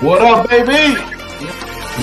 What up, baby?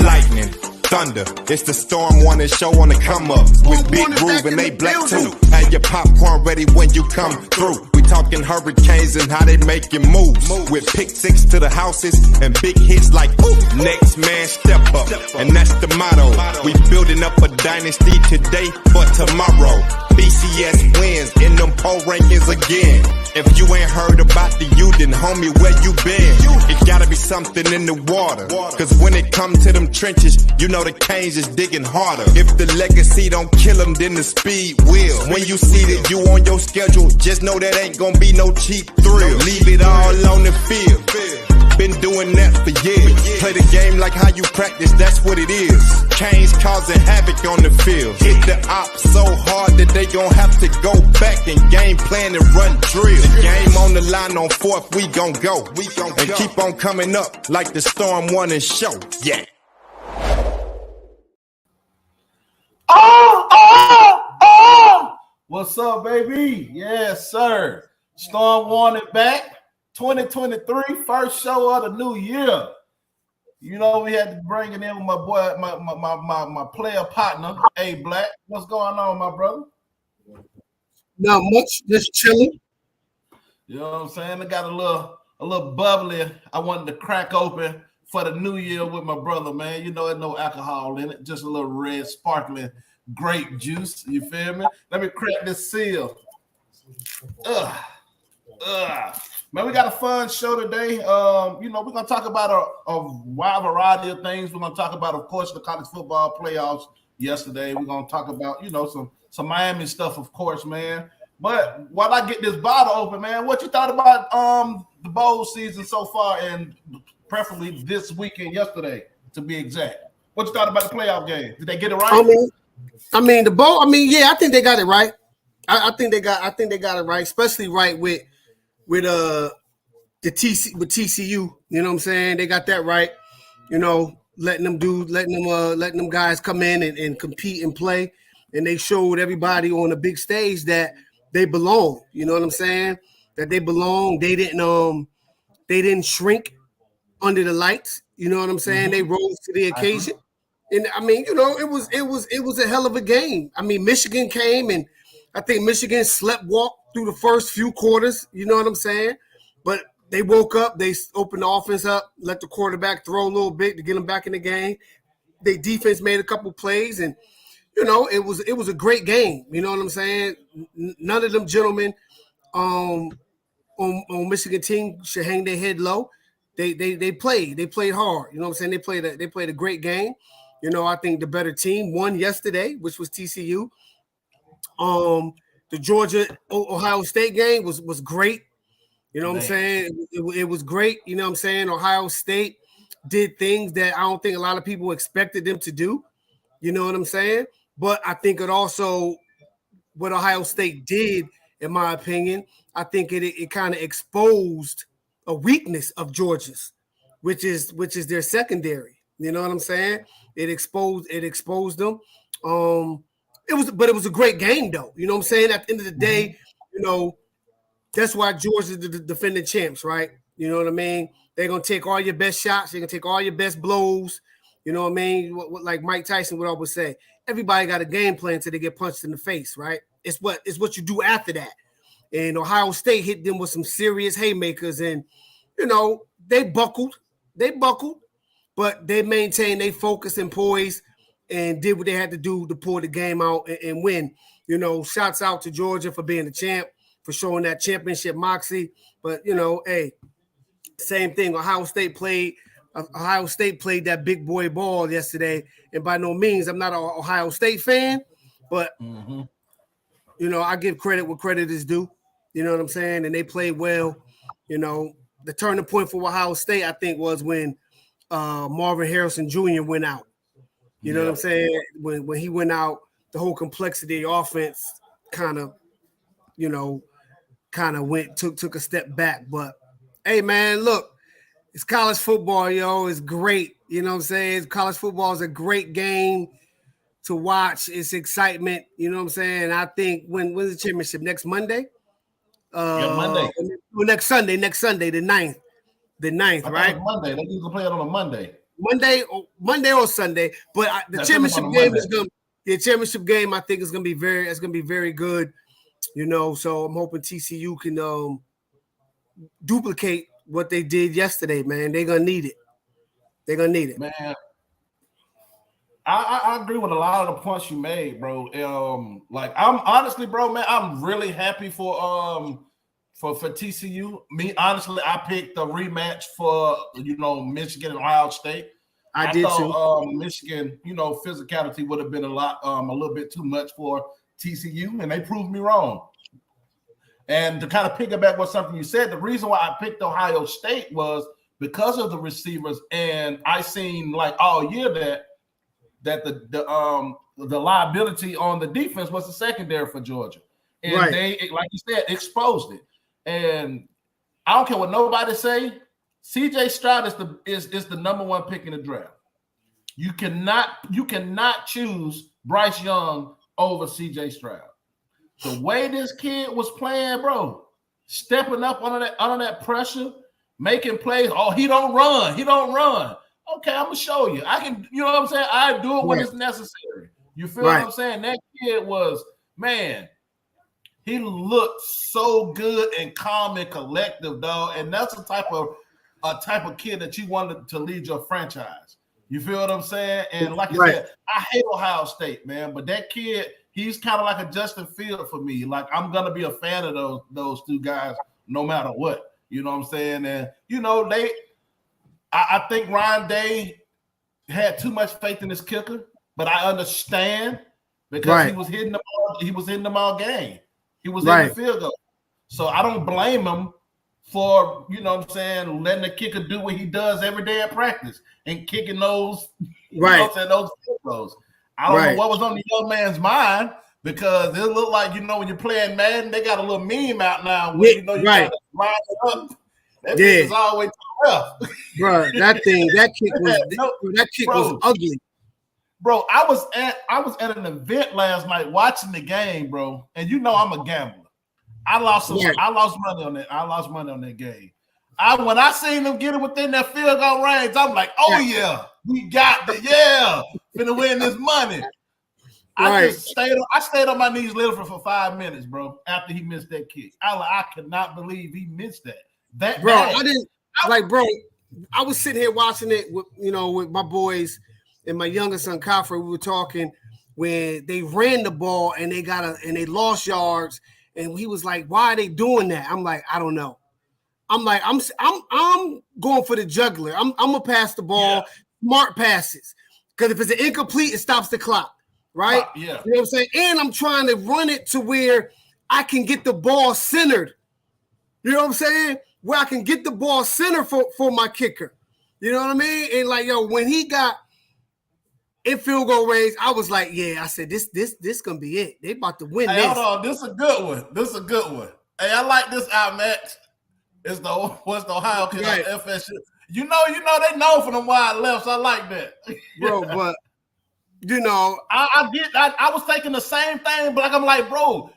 Lightning, thunder, it's the StormWarning show on the come up. With Big Groove and they black too. Have your popcorn ready when you come through. We talking hurricanes and how they making moves. With pick six to the houses and big hits like ooh. Next man step up, and that's the motto. We building up a dynasty today for tomorrow. BCS wins in them poll rankings again. If you ain't heard about the U, then homie, where you been? It gotta be something in the water. Cause when it come to them trenches, you know the Canes is digging harder. If the legacy don't kill them, then the speed will. When you see that you on your schedule, just know that ain't gonna be no cheap thrill. Leave it all on the field. Been doing that for years. Play the game like how you practice, that's what it is. Canes causing havoc on the field. Hit the op so hard that they gon' have to go back and game plan and run drill. The game on the line on fourth, we gon' go. And keep on coming up like the StormWarning show. Yeah. Oh! What's up, baby? Yes, sir. StormWarning back. 2023, first show of the new year. You know, we had to bring it in with my boy, my player partner, A Black. What's going on, my brother? Not much, just chilling. You know what I'm saying? I got a little bubbly I wanted to crack open for the new year with my brother, man. You know, there's no alcohol in it, just a little red sparkling grape juice. You feel me? Let me crack this seal. Man, we got a fun show today. You know, we're going to talk about a wide variety of things. We're going to talk about, of course, the college football playoffs yesterday. We're going to talk about, you know, some Miami stuff, of course, man. But while I get this bottle open, man, what you thought about the bowl season so far, and preferably this weekend yesterday, to be exact? What you thought about the playoff game? Did they get it right? I mean, the bowl. I mean, yeah, I think they got it right. I think they got it right, especially right with TCU, you know what I'm saying? They got that right, you know, letting them guys come in and compete and play, and they showed everybody on the big stage that they belong. You know what I'm saying? That they belong. They didn't shrink under the lights. You know what I'm saying? They rose to the occasion, and I mean, you know, it was a hell of a game. I mean, Michigan came, and I think Michigan sleepwalked through the first few quarters, you know what I'm saying? But they woke up, they opened the offense up, let the quarterback throw a little bit to get them back in the game. Their defense made a couple plays, and you know, it was a great game. You know what I'm saying? None of them gentlemen on Michigan team should hang their head low. They played hard. You know what I'm saying? They played a great game. You know, I think the better team won yesterday, which was TCU. The Georgia-Ohio State game was great. You know what I'm saying? It was great. You know what I'm saying? Ohio State did things that I don't think a lot of people expected them to do. You know what I'm saying? But I think it also, what Ohio State did, in my opinion, I think it kind of exposed a weakness of Georgia's, which is their secondary. You know what I'm saying? It exposed them. It was a great game, though. You know what I'm saying? At the end of the day, you know, that's why Georgia's the defending champs, right? You know what I mean? They're going to take all your best shots. They're going to take all your best blows. You know what I mean? What like Mike Tyson would always say, everybody got a game plan until they get punched in the face, right? It's what you do after that. And Ohio State hit them with some serious haymakers, and, you know, they buckled, but they maintained their focus and poise and did what they had to do to pull the game out and win. You know, shouts out to Georgia for being the champ, for showing that championship moxie. But, you know, hey, same thing. Ohio State played that big boy ball yesterday. And by no means, I'm not an Ohio State fan, but, you know, I give credit where credit is due. You know what I'm saying? And they played well. You know, the turning point for Ohio State, I think, was when Marvin Harrison Jr. went out. You know what I'm saying? When he went out, the whole complexity of the offense kind of took a step back. But hey, man, look, it's college football, yo. It's great. You know what I'm saying? College football is a great game to watch. It's excitement. You know what I'm saying? I think when's the championship? Next Monday? Monday. Next Sunday, the 9th. the 9th, right? Monday. They usually play it on a Monday. Monday or Sunday. But the championship game is going. The championship game, I think, is going to be very good. You know, so I'm hoping TCU can duplicate what they did yesterday, man. They're gonna need it. Man, I agree with a lot of the points you made, bro. Like I'm honestly, bro, man, I'm really happy for TCU. Me, honestly, I picked the rematch for Michigan and Ohio State. I did thought, too. Michigan, physicality would have been a little bit too much for TCU, and they proved me wrong. And to kind of piggyback on something you said, the reason why I picked Ohio State was because of the receivers, and I seen like all year that the liability on the defense was the secondary for Georgia, and they, like you said, exposed it. And I don't care what nobody say, CJ Stroud is the number one pick in the draft. You cannot choose Bryce Young over CJ Stroud. The way this kid was playing, bro, stepping up under that pressure, making plays. Oh, he don't run. Okay, I'm gonna show you. I can, you know what I'm saying? I do it when it's necessary. You feel what I'm saying? That kid was, man, he looked so good and calm and collective, dog. And that's the type of kid that you wanted to lead your franchise. You feel what I'm saying? And like you said, I hate Ohio State, man, but that kid, he's kind of like a Justin Fields for me. Like, I'm gonna be a fan of those two guys no matter what. You know what I'm saying? And I think Ryan Day had too much faith in his kicker, but I understand because he was hitting them all. He was hitting them all game. He was in the field goal, so I don't blame him for letting the kicker do what he does every day at practice and kicking those those field goals. I don't know what was on the young man's mind because it looked like when you're playing Madden, they got a little meme out now. Where, you gotta line it up. That is always rough. Bro, that kick was ugly. Bro, I was at an event last night watching the game, bro, and I'm a gambler. I lost money on that. I lost money on that game. When I seen them get it within that field goal range, I'm like, oh yeah, we got finna win this money. I stayed on my knees literally for 5 minutes, bro. After he missed that kick, I could not believe he missed that. Bro, I was sitting here watching it with my boys and my youngest son Kafra. We were talking when they ran the ball and they lost yards, and he was like, "Why are they doing that?" I'm like, "I don't know." I'm like, I'm going for the juggler. I'm gonna pass the ball, smart passes, because if it's an incomplete, it stops the clock, right? Yeah, you know what I'm saying. And I'm trying to run it to where I can get the ball centered. You know what I'm saying? Where I can get the ball centered for my kicker. You know what I mean? And like, when he got in field goal range, I was like, I said, this gonna be it. They about to win this. Hold on, this is a good one. Hey, I like this out, Max. It's the Ohio kid on FSU. You know, they know for them wide lefts. I like that, bro. But I was thinking the same thing, but I'm like, bro,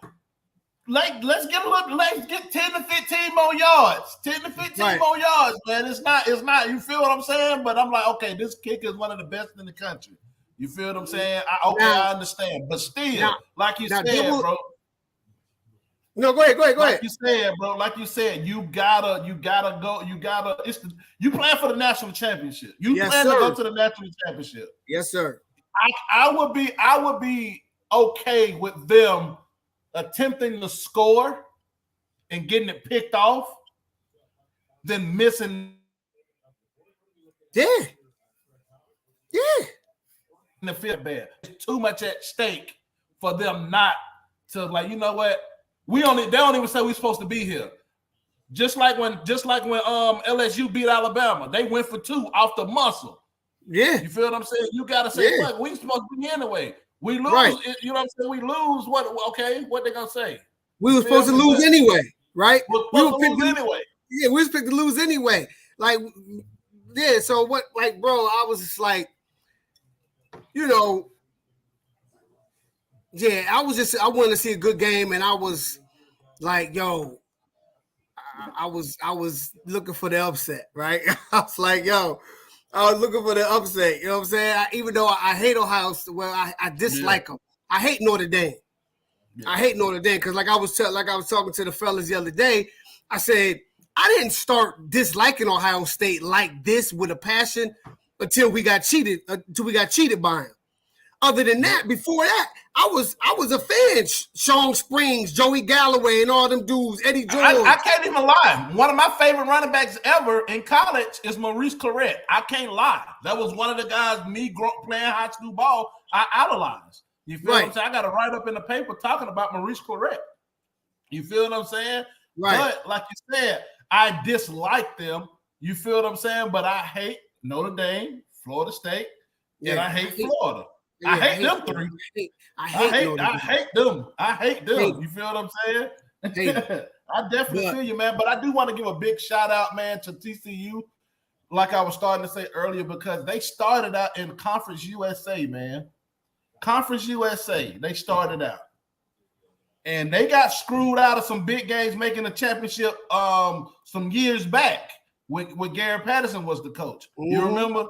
let's get 10 to 15 more yards. 10 to 15 more yards, man. It's not. You feel what I'm saying? But I'm like, okay, this kicker is one of the best in the country. You feel what I'm saying? I understand, but still, like you said, bro. No, go ahead. Like you said, bro. Like you said, you gotta go. You playing for the national championship. You plan to go to the national championship. Yes, sir. I would be okay with them attempting to score and getting it picked off than missing. Yeah. In the field bad. It's too much at stake for them not to, like, you know what? They don't even say we're supposed to be here. Just like when LSU beat Alabama, they went for 2 off the muscle. Yeah. You feel what I'm saying? You gotta say, look, we supposed to be anyway. We lose, you know what I'm saying? We lose what they gonna say? We were supposed to lose anyway, right? We were supposed to lose anyway. Yeah, we were supposed to lose anyway. Like, so what, like, bro, I was just like, I wanted to see a good game, and I was like, I was looking for the upset, right? I was like, yo, I was looking for the upset. You know what I'm saying? Even though I hate Ohio State, well, I dislike them. I hate Notre Dame. Yeah. I hate Notre Dame because like I was talking to the fellas the other day. I said I didn't start disliking Ohio State like this with a passion until we got cheated. Until we got cheated by him. Other than that, before that, I was a fan. Sean Springs, Joey Galloway, and all them dudes. Eddie George. I can't even lie. One of my favorite running backs ever in college is Maurice Clarett. I can't lie. That was one of the guys playing high school ball. I idolized. You feel what I'm saying? I got to write up in the paper talking about Maurice Clarett. You feel what I'm saying? Right. But like you said, I dislike them. You feel what I'm saying? But I hate Notre Dame, Florida State, and I hate Florida. Yeah, I hate them three. I hate them. You feel what I'm saying? I definitely feel you, man. But I do want to give a big shout out, man, to TCU, like I was starting to say earlier, because they started out in Conference USA, man. Conference USA, they started out. And they got screwed out of some big games making a championship some years back when Gary Patterson was the coach. You remember?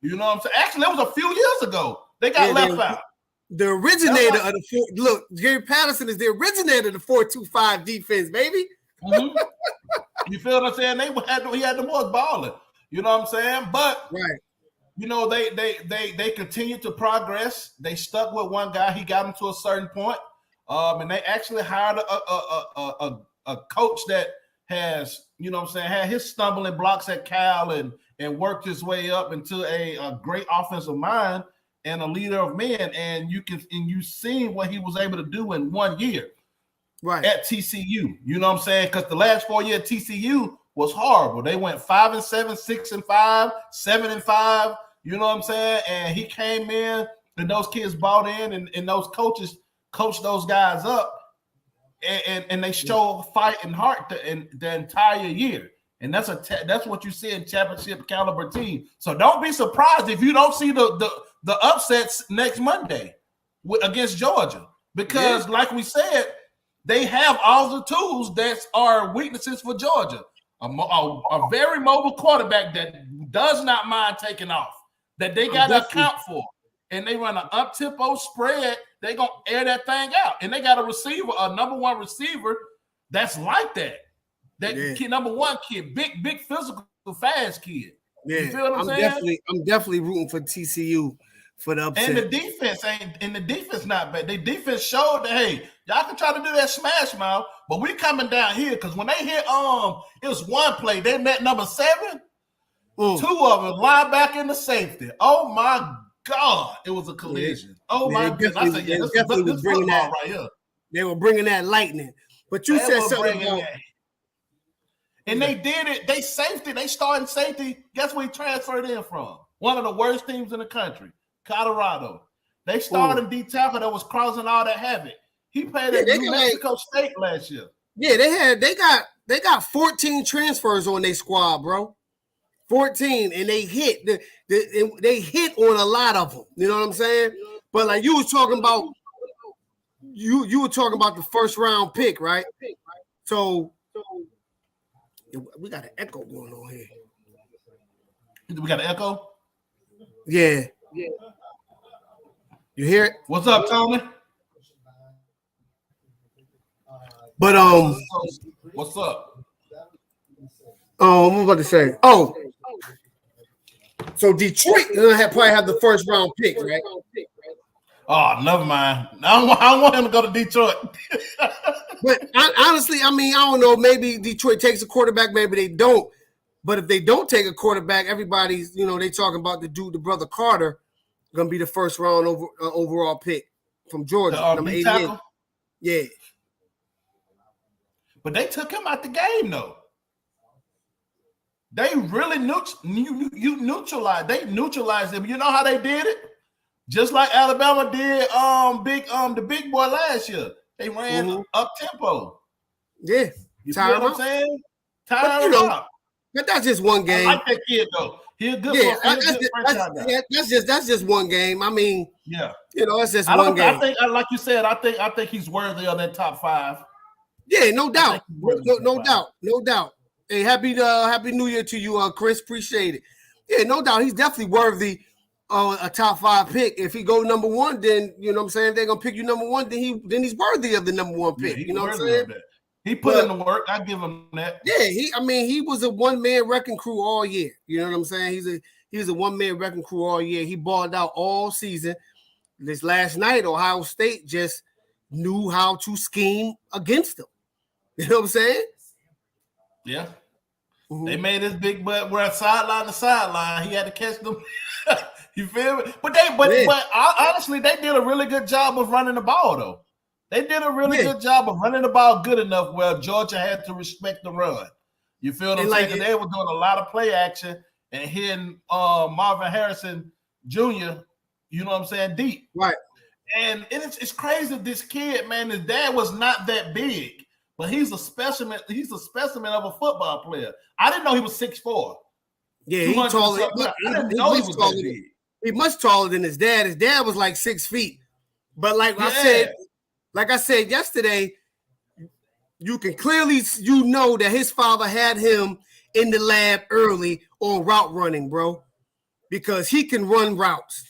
You know what I'm saying? Actually, that was a few years ago. They got left out. The originator of the Gary Patterson is the originator of the 4-2-5 defense, baby. Mm-hmm. You feel what I'm saying? He had the boys balling. You know what I'm saying? But you know, they continued to progress. They stuck with one guy. He got him to a certain point. And they actually hired a coach that has, you know what I'm saying, had his stumbling blocks at Cal and worked his way up into a great offensive mind and a leader of men. And you seen what he was able to do in 1 year at TCU. You know what I'm saying? Because the last 4 years TCU was horrible. They went 5-7, 6-5, 7-5. You know what I'm saying? And he came in and those kids bought in and those coaches coached those guys up and they showed fight and heart the entire year. And that's what you see in championship caliber team. So don't be surprised if you don't see the upsets next Monday against Georgia, because like we said, they have all the tools that are weaknesses for Georgia. A very mobile quarterback that does not mind taking off, that they got to account for. And they run an up-tempo spread, they're going to air that thing out. And they got a receiver, a number one receiver that's like that. That kid, number one kid, big physical, fast kid. Yeah, you feel what I'm saying? I'm definitely rooting for TCU for the upset. And the defense not bad. The defense showed that, hey, y'all can try to do that smash mouth, but we coming down here because when they hit it was one play, they met number 7. Two of them linebacker and the safety. Oh my God, it was a collision. Oh my goodness. I said, this was bringing that right here. They were bringing that lightning. But you said something about and they did it. They starting safety. Guess where he transferred in from? One of the worst teams in the country, Colorado. They started D tackle that was causing all that havoc. He played at New Mexico State last year. Yeah, they got 14 transfers on their squad, bro. 14, and they hit they hit on a lot of them. You know what I'm saying? But like you was talking about, you were talking about the first round pick, right? So we got an echo going on here. We got an echo? Yeah. You hear it? What's up, Tony? But what's up? What was I about to say? So Detroit probably have the first round pick, right? Oh, never mind. I want him to go to Detroit. But honestly, I mean, I don't know. Maybe Detroit takes a quarterback, maybe they don't. But if they don't take a quarterback, everybody's, they talking about the brother Carter, going to be the first round overall pick from Georgia, number 88. Yeah. But they took him out the game, though. They really neutralized. They neutralized him. You know how they did it? Just like Alabama did the big boy last year. They ran up tempo. Yeah. You see what I'm saying? Tire him out. But that's just one game. I like that kid though. He's a good that's just one game. I mean, yeah. It's just one game. I think, like you said, I think he's worthy of that top 5. Yeah, no doubt. No doubt. No doubt. Hey, happy New Year to you, Chris. Appreciate it. Yeah, no doubt. He's definitely worthy a top 5 pick. If he go number 1, then you know what I'm saying, they're gonna pick you number 1, then he's worthy of the number 1 pick. Yeah, you know what I'm saying? He put in the work. I give him that. Yeah, he was a one-man wrecking crew all year. You know what I'm saying? He's a one-man wrecking crew all year. He balled out all season. This last night, Ohio State just knew how to scheme against him. You know what I'm saying? Yeah. Mm-hmm. They made his big butt run sideline to sideline. He had to catch them. You feel me? But honestly, they did a really good job of running the ball, though. They did a really good job of running the ball good enough where Georgia had to respect the run. You feel what I'm saying? They were doing a lot of play action and hitting Marvin Harrison Jr., you know what I'm saying, deep. Right. And it's crazy. This kid, man, his dad was not that big, but he's a specimen. He's a specimen of a football player. I didn't know he was 6'4". Yeah, he's taller. I didn't know he was taller. He's much taller than his dad. His dad was like 6 feet. But like I said yesterday, you can clearly know that his father had him in the lab early on route running, bro, because he can run routes.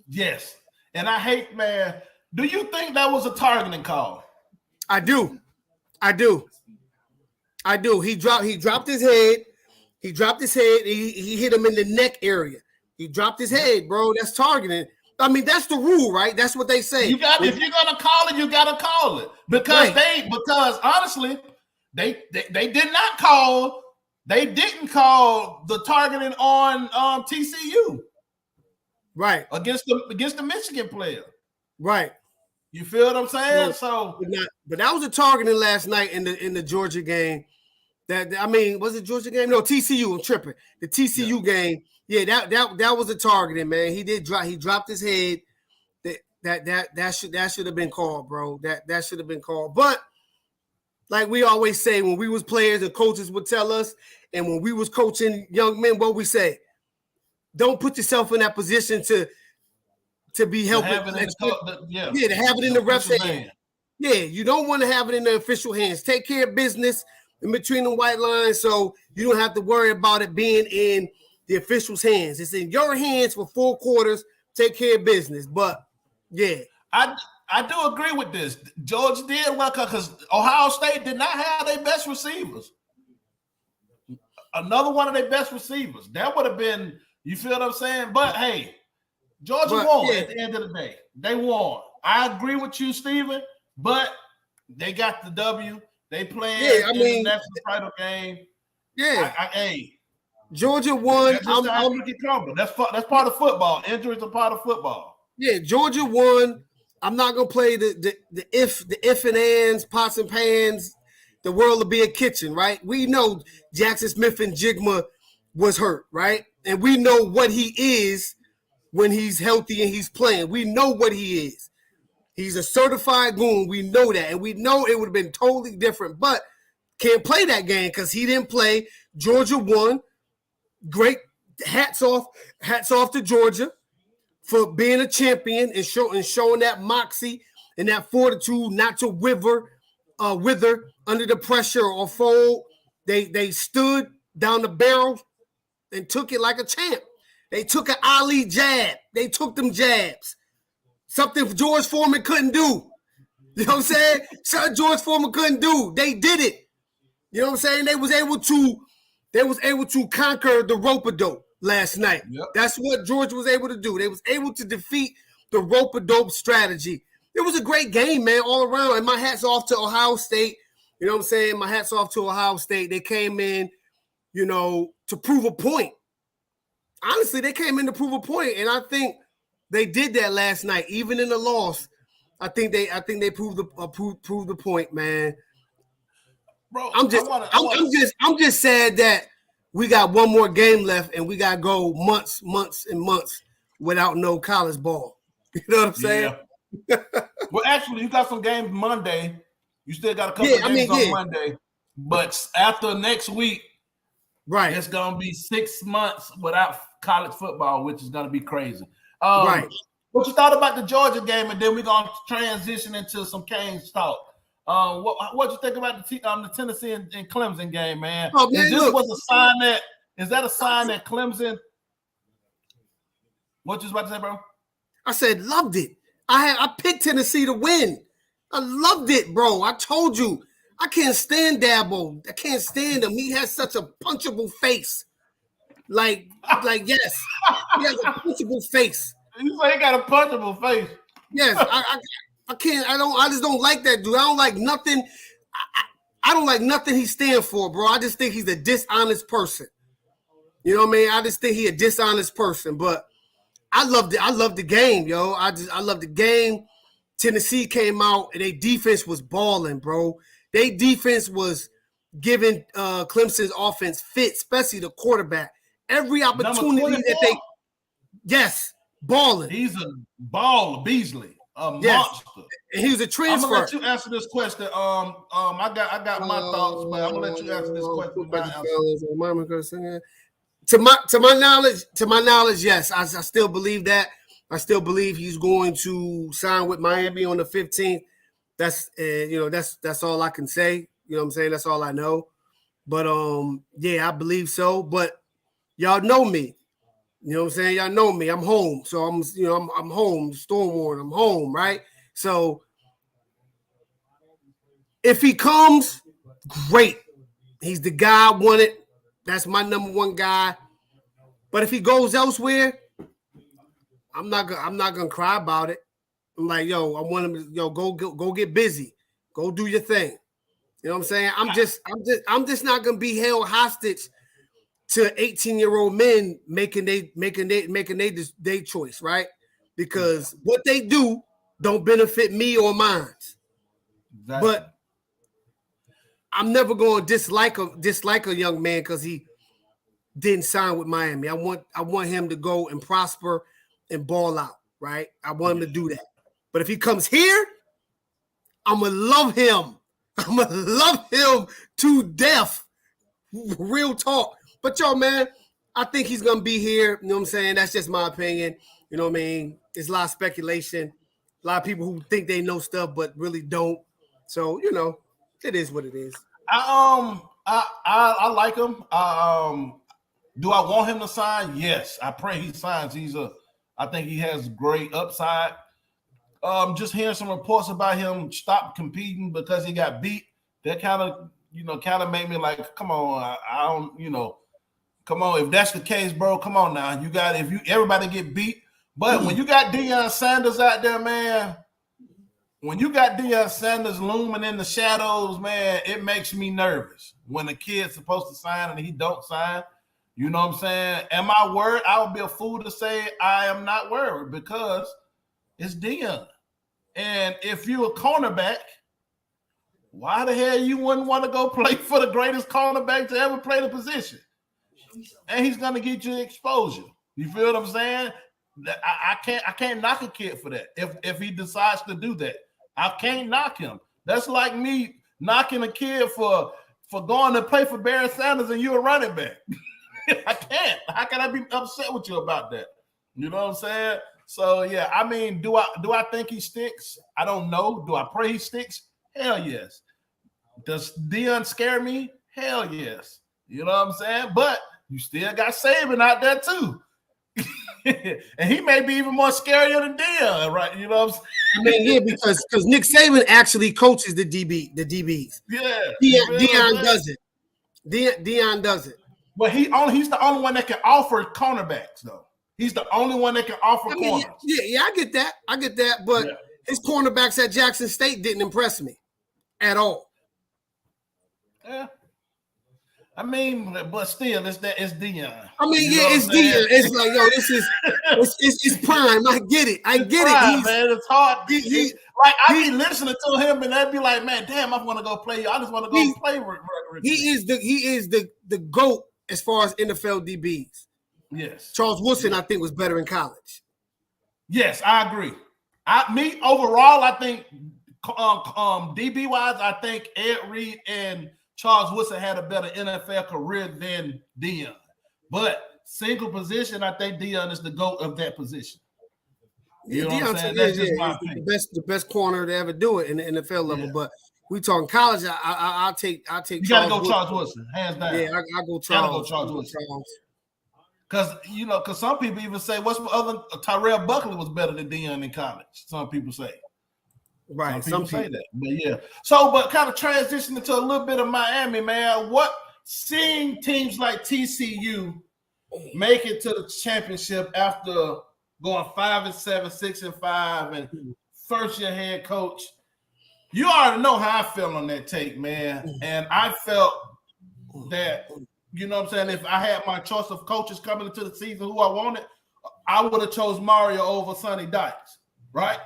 Yes. And I hate, man, do you think that was a targeting call? I do. He dropped his head. He hit him in the neck area. He dropped his head, bro. That's targeting. I mean, that's the rule, right? That's what they say. If you're gonna call it, you gotta call it. Because honestly, they did not call, they didn't call the targeting on TCU. Right. Against the Michigan player. Right. You feel what I'm saying? But that was a targeting last night in the Georgia game. Was it Georgia game? No, TCU. I'm tripping. The TCU game. Yeah, that was a targeting, man. He dropped his head. That should have been called, bro. That should have been called. But like we always say, when we was players and coaches would tell us, and when we was coaching young men, what we say, don't put yourself in that position to be helping. To have it in the ref's hand. Yeah, you don't want to have it in the official hands. Take care of business in between the white lines, so you don't have to worry about it being in the officials' hands. It's in your hands for 4 quarters. Take care of business. But yeah, I do agree with this. Georgia did well because Ohio State did not have their best receivers. Another one of their best receivers. That would have been. You feel what I'm saying? But hey, Georgia won at the end of the day. They won. I agree with you, Steven, but they got the W. They playing in the national title game. Yeah. Hey, Georgia won. That's part of football. Injuries are part of football. Yeah, Georgia won. I'm not gonna play the if and ands, pots and pans. The world will be a kitchen, right? We know Jackson Smith and Jigma was hurt, right? And we know what he is when he's healthy and he's playing. We know what he is. He's a certified goon. We know that. And we know it would have been totally different, but can't play that game because he didn't play. Georgia won. Great. Hats off to Georgia for being a champion and showing that moxie and that fortitude not to wither under the pressure or fold. They stood down the barrel and took it like a champ. They took an Ali jab. They took them jabs. Something George Foreman couldn't do. You know what I'm saying? Something George Foreman couldn't do. They did it. You know what I'm saying? They was able to conquer the rope-a-dope last night. Yep. That's what Georgia was able to do. They was able to defeat the rope-a-dope strategy. It was a great game, man, all around. And my hat's off to Ohio State. You know what I'm saying? My hat's off to Ohio State. They came in, to prove a point. Honestly, they came in to prove a point, and I think they did that last night, even in the loss. I think they proved the point, man. Bro, I'm just sad that we got one more game left, and we gotta go months and months without no college ball. You know what I'm saying? Yeah. Well, actually, you got some games Monday. You still got a couple of games on Monday, but after next week. Right. It's going to be 6 months without college football, which is going to be crazy. Right. What you thought about the Georgia game, and then we're going to transition into some Canes talk. What you think about the Tennessee and Clemson game, man? Oh, man, Was a sign that is that a sign that Clemson? What you was about to say, bro? I said loved it. I picked Tennessee to win. I loved it, bro. I told you. I can't stand Dabo. I can't stand him. He has such a punchable face. Like yes, he has a punchable face. You say he got a punchable face. Yes, I can't. I just don't like that dude. I don't like nothing. I don't like nothing he stands for, bro. I just think he's a dishonest person. You know what I mean? I just think he's a dishonest person. But I loved it. I loved the game, yo. I love the game. Tennessee came out and their defense was balling, bro. Their defense was giving Clemson's offense fit, especially the quarterback. Every opportunity that they, yes, balling. He's a baller, Beasley, a monster. And he was a transfer. I'm gonna let you answer this question. I got my thoughts, but I'm gonna let you answer this question. To my knowledge, yes, I still believe that. I still believe he's going to sign with Miami on the 15th. That's all I can say. You know what I'm saying? That's all I know. But yeah, I believe so. But y'all know me. You know what I'm saying? Y'all know me. I'm home. So I'm home. StormWarning. I'm home, right? So if he comes, great. He's the guy I wanted. That's my number one guy. But if he goes elsewhere, I'm not gonna cry about it. I'm like, yo, I want him to go get busy. Go do your thing. You know what I'm saying? I'm just not gonna be held hostage to 18-year-old men making their choice, right? Because what they do don't benefit me or mine. Exactly. But I'm never going to dislike a young man because he didn't sign with Miami. I want him to go and prosper and ball out, right? I want him to do that. But if he comes here, I'm gonna love him. I'm gonna love him to death. Real talk. But yo, man, I think he's gonna be here. You know what I'm saying? That's just my opinion. You know what I mean? It's a lot of speculation. A lot of people who think they know stuff but really don't. So, you know, it is what it is. I like him. Do I want him to sign? Yes. I pray he signs. I think he has great upside. Just hearing some reports about him stopped competing because he got beat. That kind of made me like, come on, I don't, come on. If that's the case, bro, come on now. Everybody get beat. But when you got Deion Sanders out there, man, when you got Deion Sanders looming in the shadows, man, it makes me nervous. When a kid's supposed to sign and he don't sign, you know what I'm saying? Am I worried? I would be a fool to say I am not worried because it's Deion. And if you're a cornerback, why the hell you wouldn't want to go play for the greatest cornerback to ever play the position? And he's going to get you exposure. You feel what I'm saying? I can't knock a kid for that. If he decides to do that, I can't knock him. That's like me knocking a kid for going to play for Barry Sanders and you're a running back. I can't. How can I be upset with you about that? You know what I'm saying? So yeah, I mean, do I think he sticks? I don't know. Do I pray he sticks? Hell yes. Does Deion scare me? Hell yes. You know what I'm saying? But you still got Saban out there too. And he may be even more scarier than Deion, right? You know what I'm saying? I mean, yeah, because Nick Saban actually coaches the DBs. Yeah. Deion does it. Deion does it. But he's the only one that can offer cornerbacks, though. He's the only one that can offer corners. Yeah, I get that. But his cornerbacks at Jackson State didn't impress me at all. Yeah. I mean, but still, it's Deion. I mean, it's Deion. It's like, yo, this is it's prime. I get it. Prime, man. It's hard. I be listening to him, and I'd be like, man, damn, I want to go play. I just want to go play. He is the GOAT as far as NFL DBs. Yes. Charles Woodson, I think, was better in college. Yes, I agree. Overall, I think DB wise, I think Ed Reed and Charles Woodson had a better NFL career than Deion. But single position, I think Deion is the GOAT of that position. You know what I'm saying? That's just my opinion. The best corner to ever do it in the NFL level. Yeah. But we talking college, I'll take. You gotta go Charles Woodson, hands down. Yeah, I go Charles. Gotta go Charles Woodson. Because some people even say what's the other Tyrell Buckley was better than Deion in college. Some people say. Right. Some people say that. But yeah. So, but kind of transitioning to a little bit of Miami, man. What seeing teams like TCU make it to the championship after going 5-7, 6-5, and first year head coach. You already know how I feel on that take, man. And I felt that, you know what I'm saying, if I had my choice of coaches coming into the season who I wanted, I would have chose Mario over Sonny Dykes, right?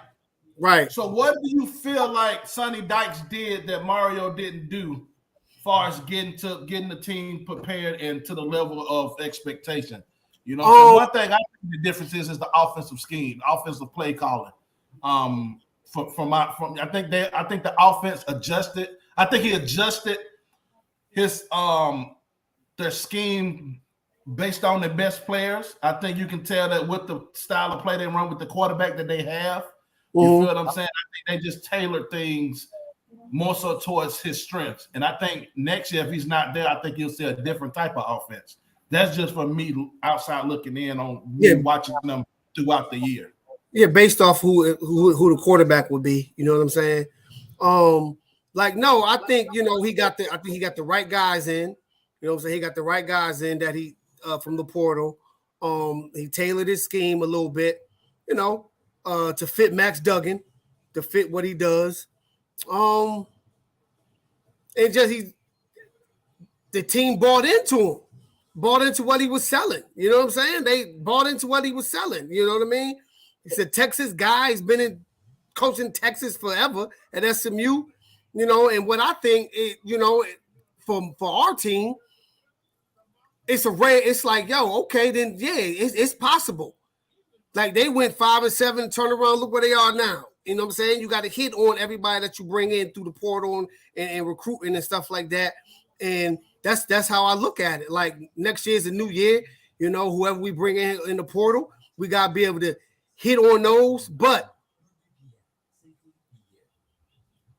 Right. So what do you feel like Sonny Dykes did that Mario didn't do as far as getting the team prepared and to the level of expectation? You know, one thing I think the difference is the offensive scheme, offensive play calling. I think the offense adjusted. I think he adjusted his their scheme based on the best players. I think you can tell that with the style of play they run with the quarterback that they have. You feel what I'm saying? I think they just tailored things more so towards his strengths. And I think next year, if he's not there, I think you'll see a different type of offense. That's just for me outside looking in on watching them throughout the year. Yeah, based off who the quarterback would be. You know what I'm saying? No, I think he got the right guys in. You know what I'm saying? He got the right guys in that he from the portal. He tailored his scheme a little bit, to fit Max Duggan, to fit what he does. And just the team bought into him, bought into what he was selling. You know what I'm saying? They bought into what he was selling. You know what I mean? He's a Texas guy. He's been coaching Texas forever at SMU. And what I think, for our team, it's like, okay, then it's possible. Like they went 5-7, turn around, look where they are now. You know what I'm saying? You got to hit on everybody that you bring in through the portal and recruiting and stuff like that. And that's how I look at it. Like next year's a new year. Whoever we bring in the portal, we got to be able to hit on those. But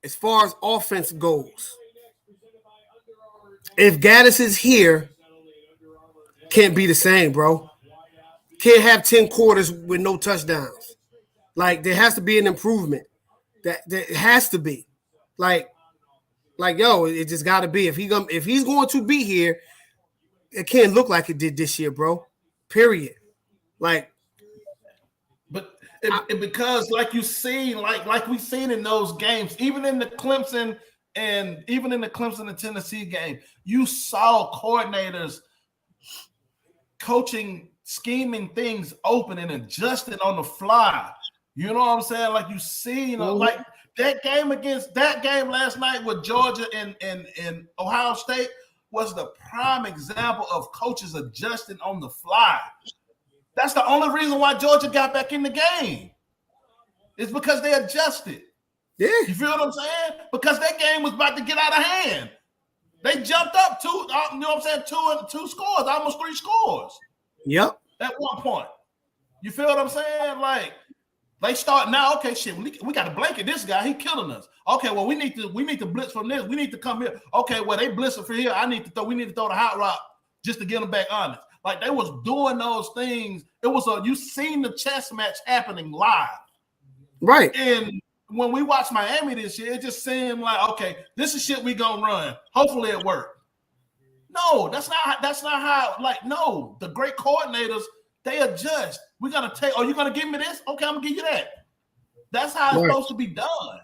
as far as offense goes, if Gaddis is here, can't be the same, bro. Can't have 10 quarters with no touchdowns. Like there has to be an improvement. That has to be. Like it just got to be. If he's going to be here, it can't look like it did this year, bro. Period. Like, but because like you seen, like we seen in those games, even in the Clemson and Tennessee game, you saw coordinators coaching, scheming things open and adjusting on the fly. You know what I'm saying? Like you see, like that game last night with Georgia and Ohio State was the prime example of coaches adjusting on the fly. That's the only reason why Georgia got back in the game. It's because they adjusted. Yeah. You feel what I'm saying? Because that game was about to get out of hand. They jumped up two scores, almost 3 scores. Yep. At one point. You feel what I'm saying? Like they start now, okay, shit, we got to blanket this guy. He killing us. Okay, well, we need to blitz from this. We need to come here. Okay, well, they blitzing for here. We need to throw the hot rock just to get them back honest. Like they was doing those things. It was you seen the chess match happening live. Right. And when we watched Miami this year, it just seemed like, okay, this is shit we gonna run. Hopefully it worked. No, that's not how, like, no, the great coordinators, they adjust. We're gonna take, oh, you're gonna give me this? Okay, I'm gonna give you that. That's how it's supposed to be done.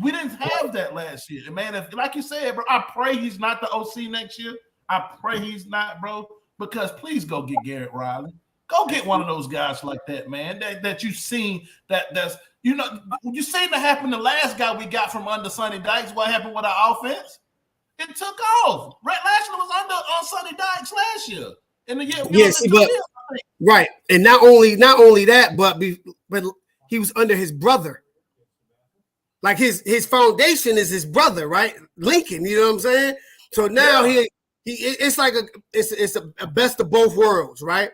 We didn't have that last year. Man, if, like you said, bro, I pray he's not the OC next year. I pray he's not, bro, because please go get Garrett Riley. Go get one of those guys like that, man, that you've seen that's, you seen that happen the last guy we got from under Sonny Dykes. What happened with our offense? It took off. Rhett Lashlee was on Sonny Dykes last year. In the year, right. And not only that, but he was under his brother. Like his foundation is his brother, right? Lincoln, you know what I'm saying? So now it's like it's a best of both worlds, right?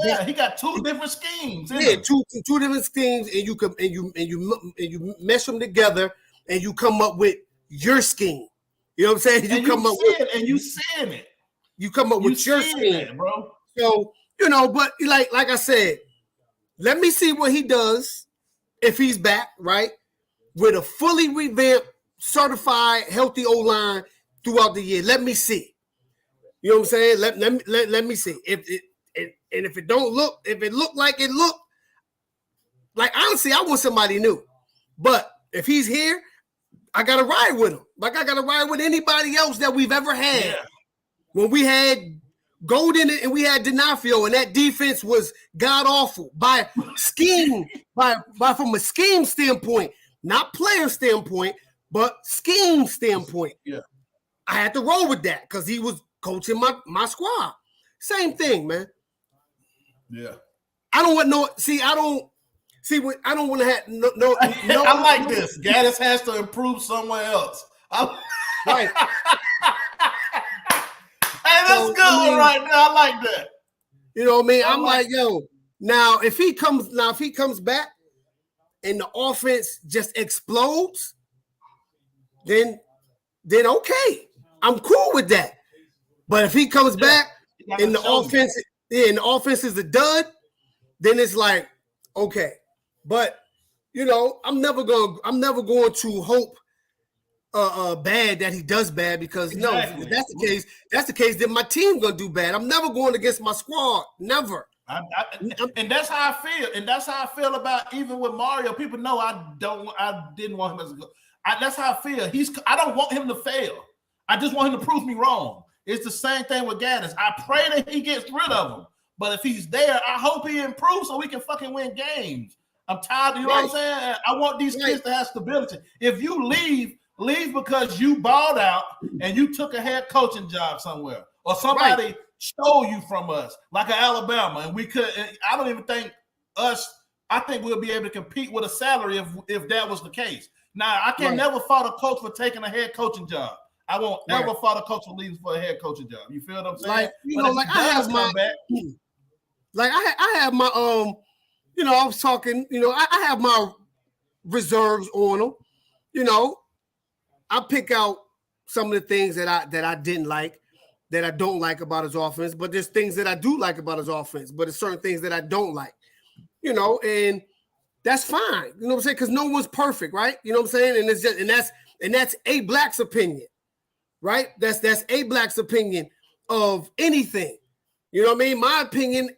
Yeah. He got 2 different schemes. Yeah, two different schemes, and you mesh them together, and you come up with your scheme. You know what I'm saying? You come up with you seeing it. You come up with your scheme, bro. So, you know, but like I said, let me see what he does if he's back, right? With a fully revamped, certified, healthy O-line throughout the year. Let me see. You know what I'm saying? Let me see. If it look like it looked, like honestly, I want somebody new. But if he's here, I gotta ride with him. Like I gotta ride with anybody else that we've ever had. Yeah. When we had Golden and we had D'Onofrio, and that defense was god awful by scheme, from a scheme standpoint, not player standpoint, but scheme standpoint. Yeah, I had to roll with that because he was coaching my squad. Same thing, man. Yeah, I don't want no. See, I don't want to have no. I like this. Gaddis has to improve somewhere else. Right. Hey, that's good one right now. I like that. You know what I mean? I'm like, yo, now if he comes back and the offense just explodes, then okay. I'm cool with that. But if he comes back and the offense is a dud, then it's like, okay. But you know, I'm never going to hope bad that he does bad because exactly. No, if that's the case, then my team gonna do bad. I'm never going against my squad. Never. And that's how I feel. And that's how I feel about even with Mario. People know I didn't want him as a good. That's how I feel. I don't want him to fail. I just want him to prove me wrong. It's the same thing with Gaddis. I pray that he gets rid of him. But if he's there, I hope he improves so we can fucking win games. I'm tired. You know what I'm saying? I want these kids to have stability. If you leave because you balled out and you took a head coaching job somewhere, or somebody stole you from us, like an Alabama, and we could. I don't even think us. I think we'll be able to compete with a salary if that was the case. Now I can never fault a coach for taking a head coaching job. I won't ever fault a coach for leaving for a head coaching job. You feel what I'm saying? Like you know, like I have my I have my you know, I was talking. You know, I have my reserves on him. You know. I pick out some of the things that I didn't like, that I don't like about his offense, but there's things that I do like about his offense, but there's certain things that I don't like, you know, and that's fine. You know what I'm saying? Because no one's perfect, right? You know what I'm saying? And it's just and that's a Black's opinion, right? That's a Black's opinion of anything. You know what I mean? My opinion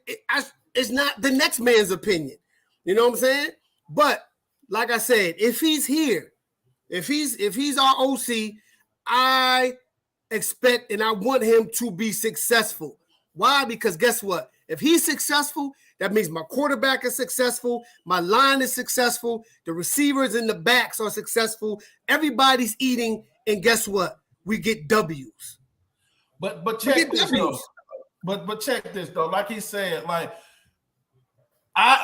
is not the next man's opinion. You know what I'm saying? But like I said, if he's here, if he's our OC, I expect and I want him to be successful. Why? Because guess what? If he's successful, that means my quarterback is successful, my line is successful, the receivers and the backs are successful, everybody's eating, and guess what? We get W's. But check this though. But check this though. Like he said, like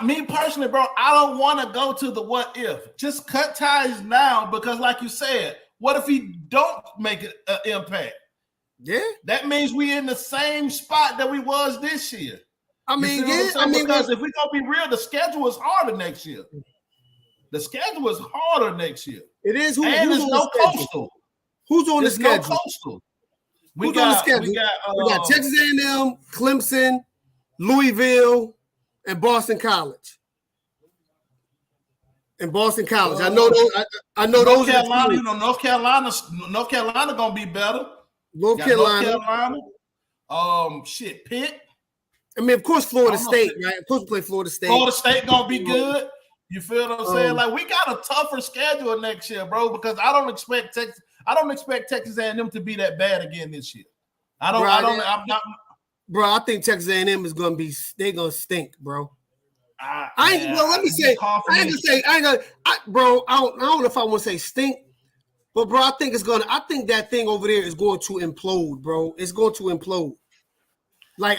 me personally, bro, I don't want to go to the what if. Just cut ties now because, like you said, what if he don't make an impact? Yeah, that means we in the same spot that we was this year. I mean, because if we're gonna be real, the schedule is harder next year. The schedule is harder next year. It is. Who's no coastal. Who's on the schedule? No coastal. Who's on the schedule? We got Texas A&M, Clemson, Louisville. And Boston College. I know those. I know North Carolina. You know, North Carolina gonna be better. North Carolina. Pitt. I mean, of course, Florida State, right? Of course, we play Florida State. Florida State gonna be good. You feel what I'm saying? Like we got a tougher schedule next year, bro. Because I don't expect Texas A&M to be that bad again this year. I'm not. Bro, I think Texas A&M is gonna be. They're gonna stink, bro. I ain't gonna bro. I don't know if I want to say stink, but bro, I think that thing over there is going to implode, bro. It's going to implode. Like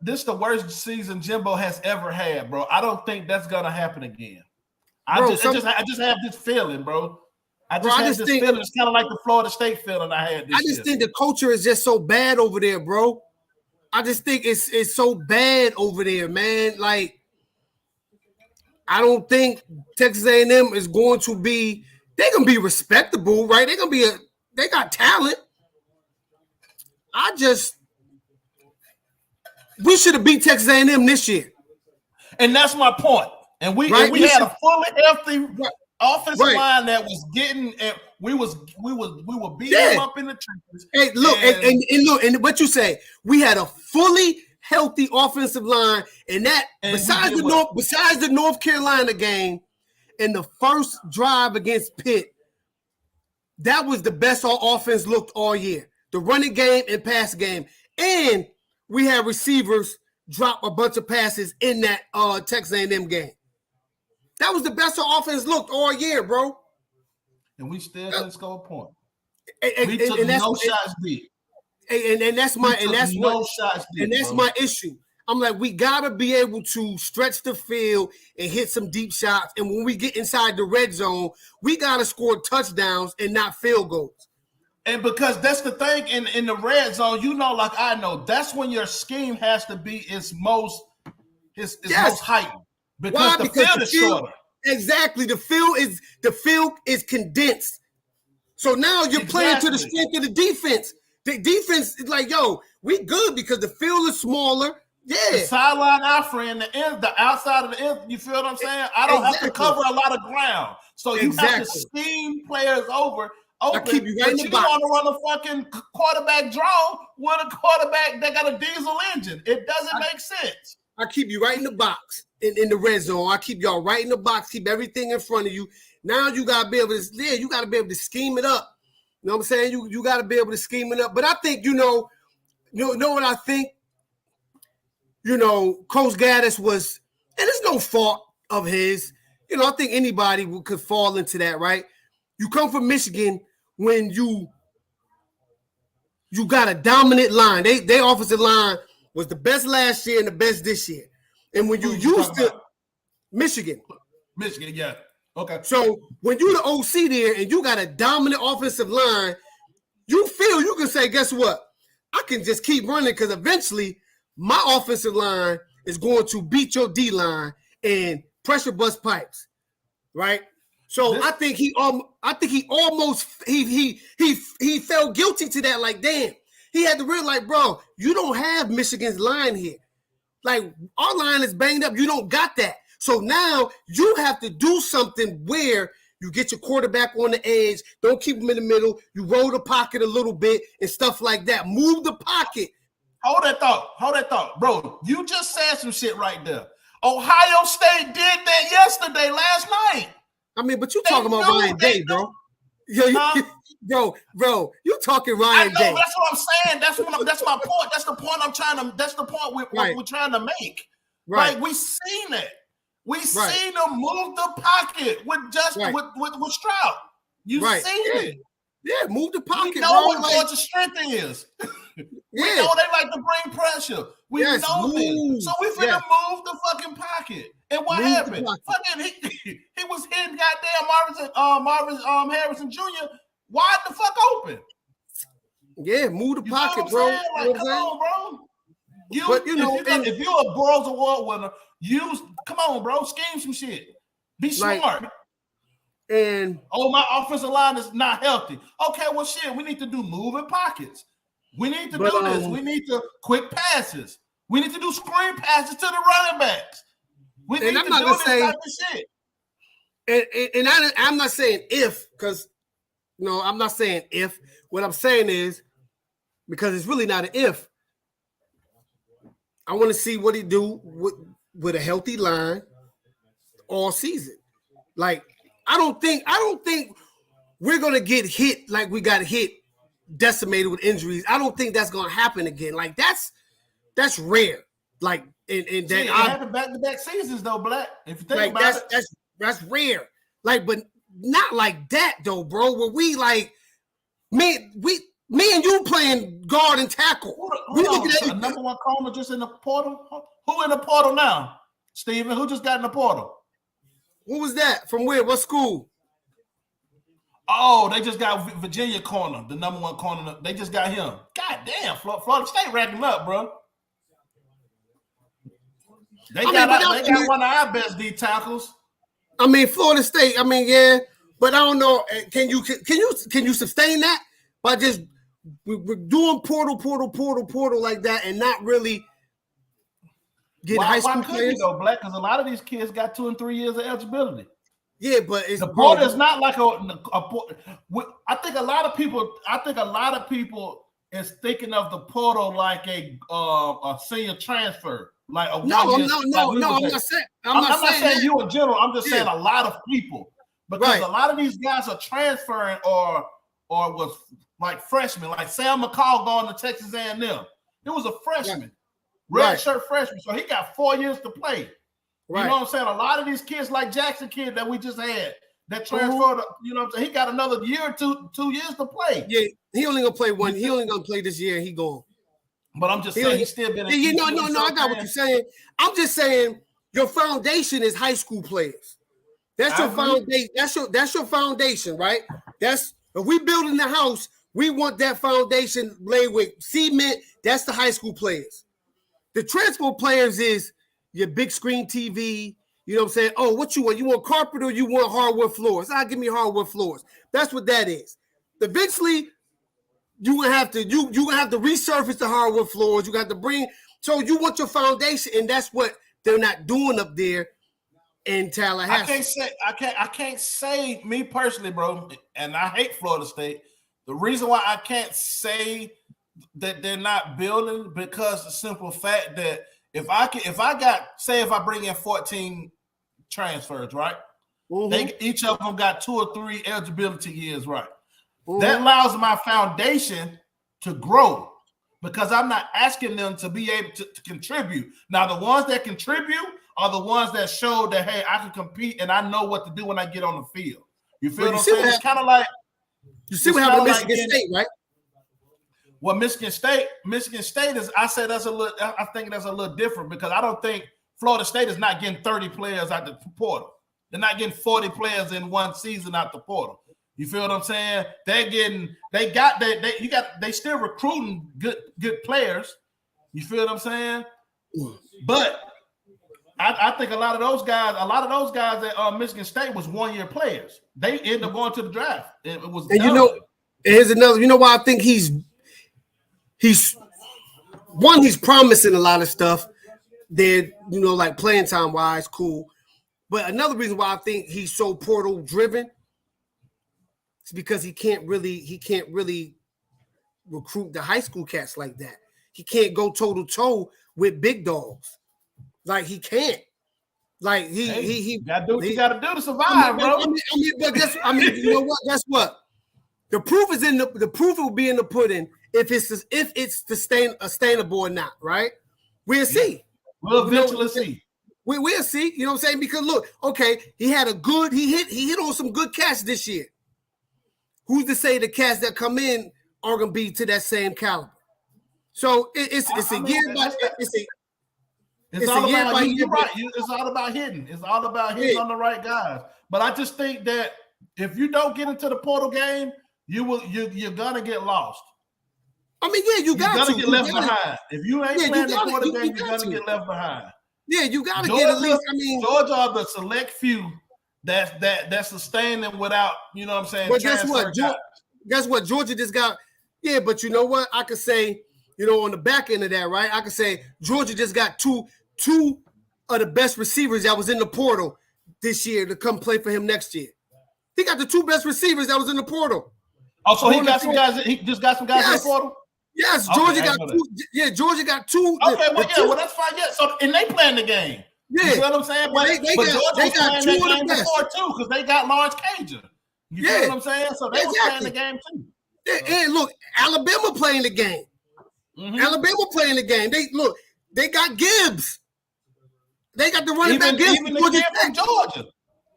this is the worst season Jimbo has ever had, bro. I don't think that's gonna happen again. I just have this feeling, bro. I just think feeling. It's kind of like the Florida State feeling I had this year. Think the culture is just so bad over there, bro. I just think it's so bad over there, man. Like, I don't think Texas A&M is going to be. They're gonna be respectable, right? They got talent. We should have beat Texas A&M this year. And that's my point. And we had a fully healthy offensive line that was getting, and we were beating them up in the trenches. Hey, look, and look, and what you say, we had a fully healthy offensive line, and besides the North Carolina game and the first drive against Pitt, that was the best our offense looked all year. The running game and pass game. And we had receivers drop a bunch of passes in that Texas A&M game. That was the best our offense looked all year, bro. And we still didn't score a point. We took no shots deep. And that's my issue. I'm like, we gotta be able to stretch the field and hit some deep shots. And when we get inside the red zone, we gotta score touchdowns and not field goals. And because that's the thing in the red zone, like I know, that's when your scheme has to be its most heightened. Because the field is shorter. Exactly. The field is condensed. So now you're playing to the strength of the defense. The defense is like, yo, we good because the field is smaller. Yeah. The sideline our friend, the outside of the end, you feel what I'm saying? I don't have to cover a lot of ground. So you have to scheme players over. I keep you right in the box. You want to run a fucking quarterback draw with a quarterback that got a diesel engine. It doesn't make sense. I keep you right in the box in the red zone. I keep y'all right in the box. Keep everything in front of you. Now you gotta be able to. Yeah, you gotta be able to scheme it up. You know what I'm saying? You gotta be able to scheme it up. But I think you know what I think. Coach Gaddis was, and it's no fault of his. I think anybody could fall into that, right? You come from Michigan. When you got a dominant line, their offensive line was the best last year and the best this year. And when you used to Michigan, yeah, okay. So when you're the OC there and you got a dominant offensive line, you feel you can say, guess what? I can just keep running because eventually my offensive line is going to beat your D line and pressure bust pipes, right? So I think he almost felt guilty to that. Like, damn, he had to realize, bro, you don't have Michigan's line here. Like, our line is banged up. You don't got that. So now you have to do something where you get your quarterback on the edge. Don't keep him in the middle. You roll the pocket a little bit and stuff like that. Move the pocket. Hold that thought. Bro, you just said some shit right there. Ohio State did that yesterday, last night. I mean, but you talking about Ryan Day, bro. Bro, you talking Ryan Day. That's what I'm saying. That's my point. That's the point we're trying to make. Right. Like, we seen it. We seen them move the pocket with Stroud. You seen it. Yeah, move the pocket. We know what Georgia's strength is. We know they like to bring pressure. We know this. So we finna move the fucking pocket. And what happened? Fucking he was hitting goddamn Marvin Harrison Jr. wide the fuck open. Yeah, move the pocket, bro. Like, come on, bro. If you're a Burroughs Award winner, come on, bro. Scheme some shit. Be smart. And my offensive line is not healthy. Okay, well, shit, we need to do moving pockets. We need to do this. We need to quick passes. We need to do screen passes to the running backs. We need to do this type of shit. And I'm not saying if, because I'm not saying if. What I'm saying is, because it's really not an if. I want to see what he do with a healthy line all season. Like, I don't think we're gonna get hit like we got hit, decimated with injuries. I don't think that's gonna happen again. Like, that's rare. Like, and that happened back-to-back seasons though, Black. If you think about it, that's rare. Like, but not like that though, bro. Where we like, me and you playing guard and tackle. We looking at number one corner just in the portal. Who in the portal now? Steven, who just got in the portal? Who was that? From where? What school? Oh, they just got Virginia corner, the number one corner. They just got him. God damn, Florida State racking up, bro. They got one of our best D tackles. I mean, Florida State. I mean, yeah, But I don't know. Can you sustain that by just we're doing portal like that and not really getting high school players? Though, Black? Because a lot of these kids got 2 and 3 years of eligibility. Yeah, but it's the portal is not like I think a lot of people is thinking of the portal like a senior transfer. Like I'm not saying. I'm not saying you in general. I'm just saying a lot of people, because a lot of these guys are transferring or was like freshmen. Like Sam McCall going to Texas A&M. It was a freshman, red shirt freshman, so he got 4 years to play. Right. You know what I'm saying? A lot of these kids, like Jackson kid that we just had, that transferred. You know what I'm saying? He got another year or 2 years to play. Yeah, he only gonna play one. He only gonna play this year. He gone. But I'm just saying he's still been. No. I got what you're saying. I'm just saying your foundation is high school players. That's your foundation. That's your foundation, right? That's if we building the house, we want that foundation laid with cement. That's the high school players. The transfer players is your big screen TV. You know what I'm saying? Oh, what you want? You want carpet or you want hardwood floors? Give me hardwood floors. That's what that is. Eventually, you're gonna have to resurface the hardwood floors. You got to bring, so you want your foundation, and that's what they're not doing up there in Tallahassee. I can't say me personally, bro, and I hate Florida State. The reason why I can't say that they're not building, because the simple fact that if I bring in 14 transfers, right? Mm-hmm. Each of them got 2 or 3 eligibility years, right? Mm-hmm. That allows my foundation to grow, because I'm not asking them to be able to contribute. Now, the ones that contribute are the ones that show that, hey, I can compete and I know what to do when I get on the field. You feel what I'm saying? It's kind of like you see what happened to Michigan State, right? Well, Michigan State is. I think that's a little different, because I don't think Florida State is not getting 30 players out the portal. They're not getting 40 players in one season out the portal. You feel what I'm saying? They still recruiting good players. You feel what I'm saying? But I think a lot of those guys at Michigan State was 1-year players. They ended up going to the draft. It was, and here's another. You know why I think he's promising a lot of stuff. They're, like playing time wise, cool. But another reason why I think he's so portal driven is because he can't really recruit the high school cats like that. He can't go toe to toe with big dogs. Like he can't. Like he gotta do what you gotta do to survive, bro. You know what? Guess what? The proof is the proof will be in the pudding if it's sustainable or not, right? We'll see. We'll eventually see. We'll see. You know what I'm saying? Because look, okay, he hit on some good cats this year. Who's to say the cats that come in are gonna be to that same caliber? So it's all about hitting. It's all about hitting on the right guys. But I just think that if you don't get into the portal game, you're gonna get lost. I mean, yeah, you're gonna get left behind. If you ain't playing the portal game, you're gonna get left behind. Yeah, you gotta get at least. I mean, Georgia are the select few that's sustaining without, you know what I'm saying. But guess what? Georgia just got. Yeah, but you know what? I could say, on the back end of that, right? I could say Georgia just got two of the best receivers that was in the portal this year to come play for him next year. He got the 2 best receivers that was in the portal. Oh, so he got some guys. He just got some guys in the portal. Yes, Georgia got 2. Yeah, Georgia got 2. Okay, well, that's fine. Yeah, so and they playing the game. Yeah, you know what I'm saying? But they got 2 of the best before too, because they got Lawrence Cager. You know what I'm saying? So they was playing the game too. And look, Alabama playing the game. Mm-hmm. Alabama playing the game. They got Gibbs. They got the running back Gibbs from Georgia.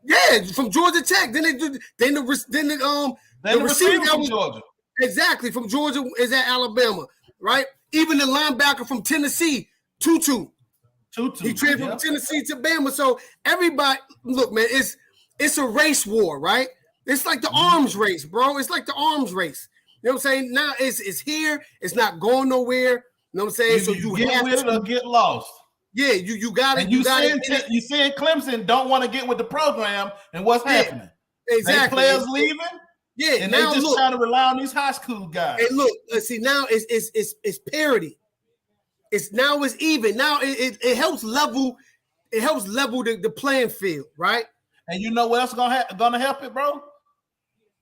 Yeah, from Georgia Tech. Then the receiver from Georgia. Exactly, from Georgia is at Alabama, right? Even the linebacker from Tennessee, Tutu. He traded from Tennessee to Bama. So everybody, look, man, it's a race war, right? It's like the arms race, bro. It's like the arms race. You know what I'm saying? Now it's here. It's not going nowhere. You know what I'm saying? So you get with it or get lost. Yeah, you got it. You saying Clemson don't want to get with the program, and what's happening? Exactly. Players leaving. Yeah, and they just trying to rely on these high school guys. And look, see now it's parity. It's even. Now it helps level. It helps level the playing field, right? And you know what else gonna help it, bro?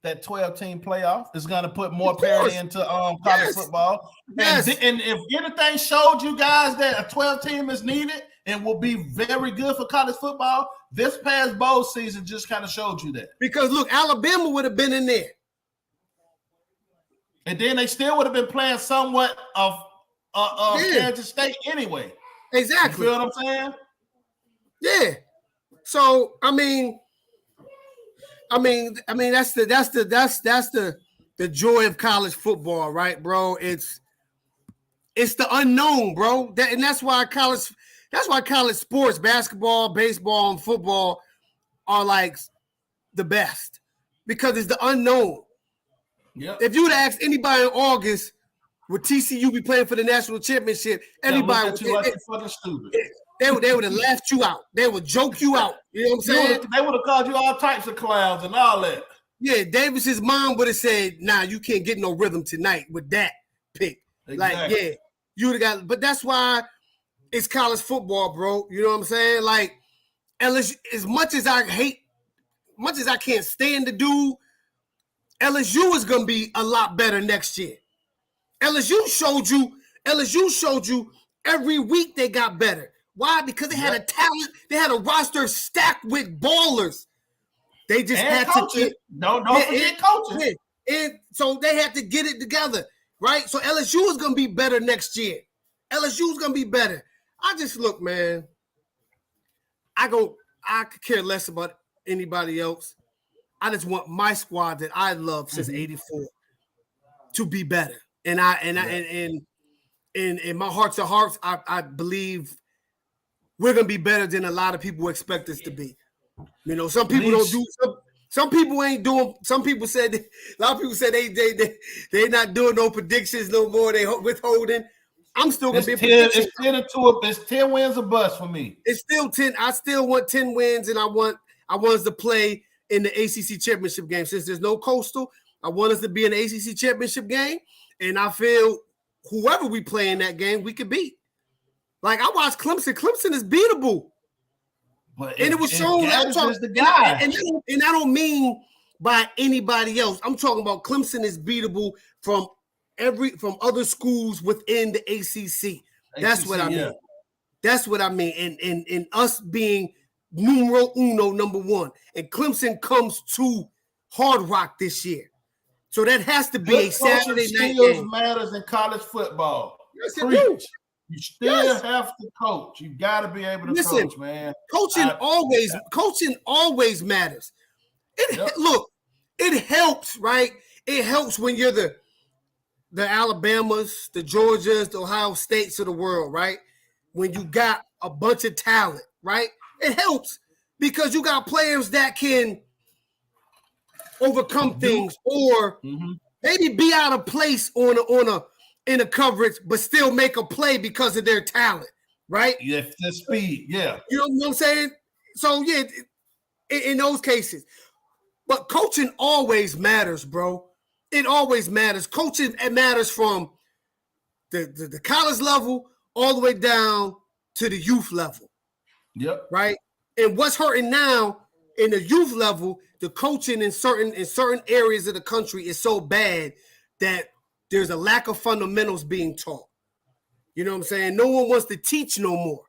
That 12-team playoff is gonna put more parity into college football. Yes. And if anything showed you guys that a 12-team is needed and will be very good for college football, this past bowl season just kind of showed you that. Because look, Alabama would have been in there. And then they still would have been playing somewhat of Kansas State anyway. Exactly. You feel what I'm saying? Yeah. So I mean, that's the joy of college football, right, bro? It's the unknown, bro. That's why college sports, basketball, baseball, and football are like the best because it's the unknown. Yep. If you would ask anybody in August, would TCU be playing for the national championship? Everybody would like fucking stupid. They would have laughed you out. They would joke you out. You know what I'm saying? They would have called you all types of clowns and all that. Yeah, Davis's mom would have said, "Nah, you can't get no rhythm tonight with that pick." Exactly. Like, yeah, you would have got. But that's why it's college football, bro. You know what I'm saying? Like, LSU, as much as I can't stand the dude, LSU is gonna be a lot better next year. LSU showed you every week they got better. Why? Because they had a talent, they had a roster stacked with ballers. They just had coaching. to don't forget coaching. And so they had to get it together, right? So LSU is gonna be better next year. LSU is gonna be better. I just look, man. I could care less about anybody else. I just want my squad that I love since '84 to be better. And in my hearts of hearts, I believe we're gonna be better than a lot of people expect us to be. You know, some people don't do. Some people ain't doing. Some people said a lot of people said they not doing no predictions no more. They withholding. I'm still gonna be. It's 10 wins or bust for me. It's still 10. I still want 10 wins, and I want us to play in the ACC championship game. Since there's no coastal, I want us to be in the ACC championship game, and I feel whoever we play in that game, we could beat. Like I watched Clemson. Clemson is beatable, and it was shown. The guy, and I don't mean by anybody else. I'm talking about Clemson is beatable from other schools within the ACC. That's what I mean. Yeah. That's what I mean. And us being numero uno, number one, and Clemson comes to Hard Rock this year, so that has to be a Saturday night game. Matters in college football. Yes, it do. You still have to coach. You got to be able to coach, man. Coaching always matters. Look, it helps, right? It helps when you're the Alabamas, the Georgias, the Ohio States of the world, right? When you got a bunch of talent, right? It helps because you got players that can overcome things or maybe be out of place in a coverage, but still make a play because of their talent, right? Yeah, the speed, yeah. You know what I'm saying? So, yeah, in those cases. But coaching always matters, bro. It always matters. Coaching matters from the college level all the way down to the youth level. Yep. Right? And what's hurting now in the youth level, the coaching in certain areas of the country is so bad that there's a lack of fundamentals being taught. You know what I'm saying? No one wants to teach no more.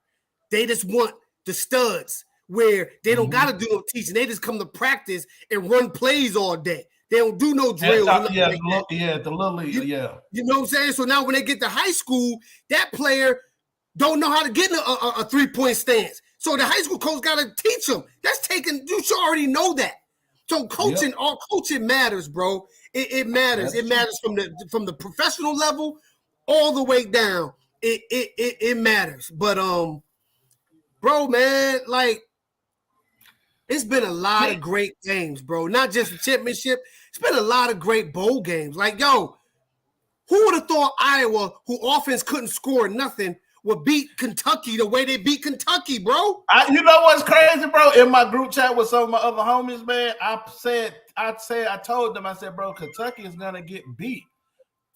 They just want the studs where they don't got to do no teaching. They just come to practice and run plays all day. They don't do no drills. The little league, yeah. You know what I'm saying? So now when they get to high school, that player don't know how to get in a three-point stance. So the high school coach got to teach them. You should already know that. So coaching, all coaching matters, bro. It matters. It matters from the professional level all the way down. It matters. But bro, man, like it's been a lot of great games, bro. Not just the championship. It's been a lot of great bowl games. Like, yo, who would have thought Iowa, who offense couldn't score nothing, would beat Kentucky the way they beat Kentucky, bro. You know what's crazy, bro? In my group chat with some of my other homies, man, I told them, I said, bro, Kentucky is gonna get beat.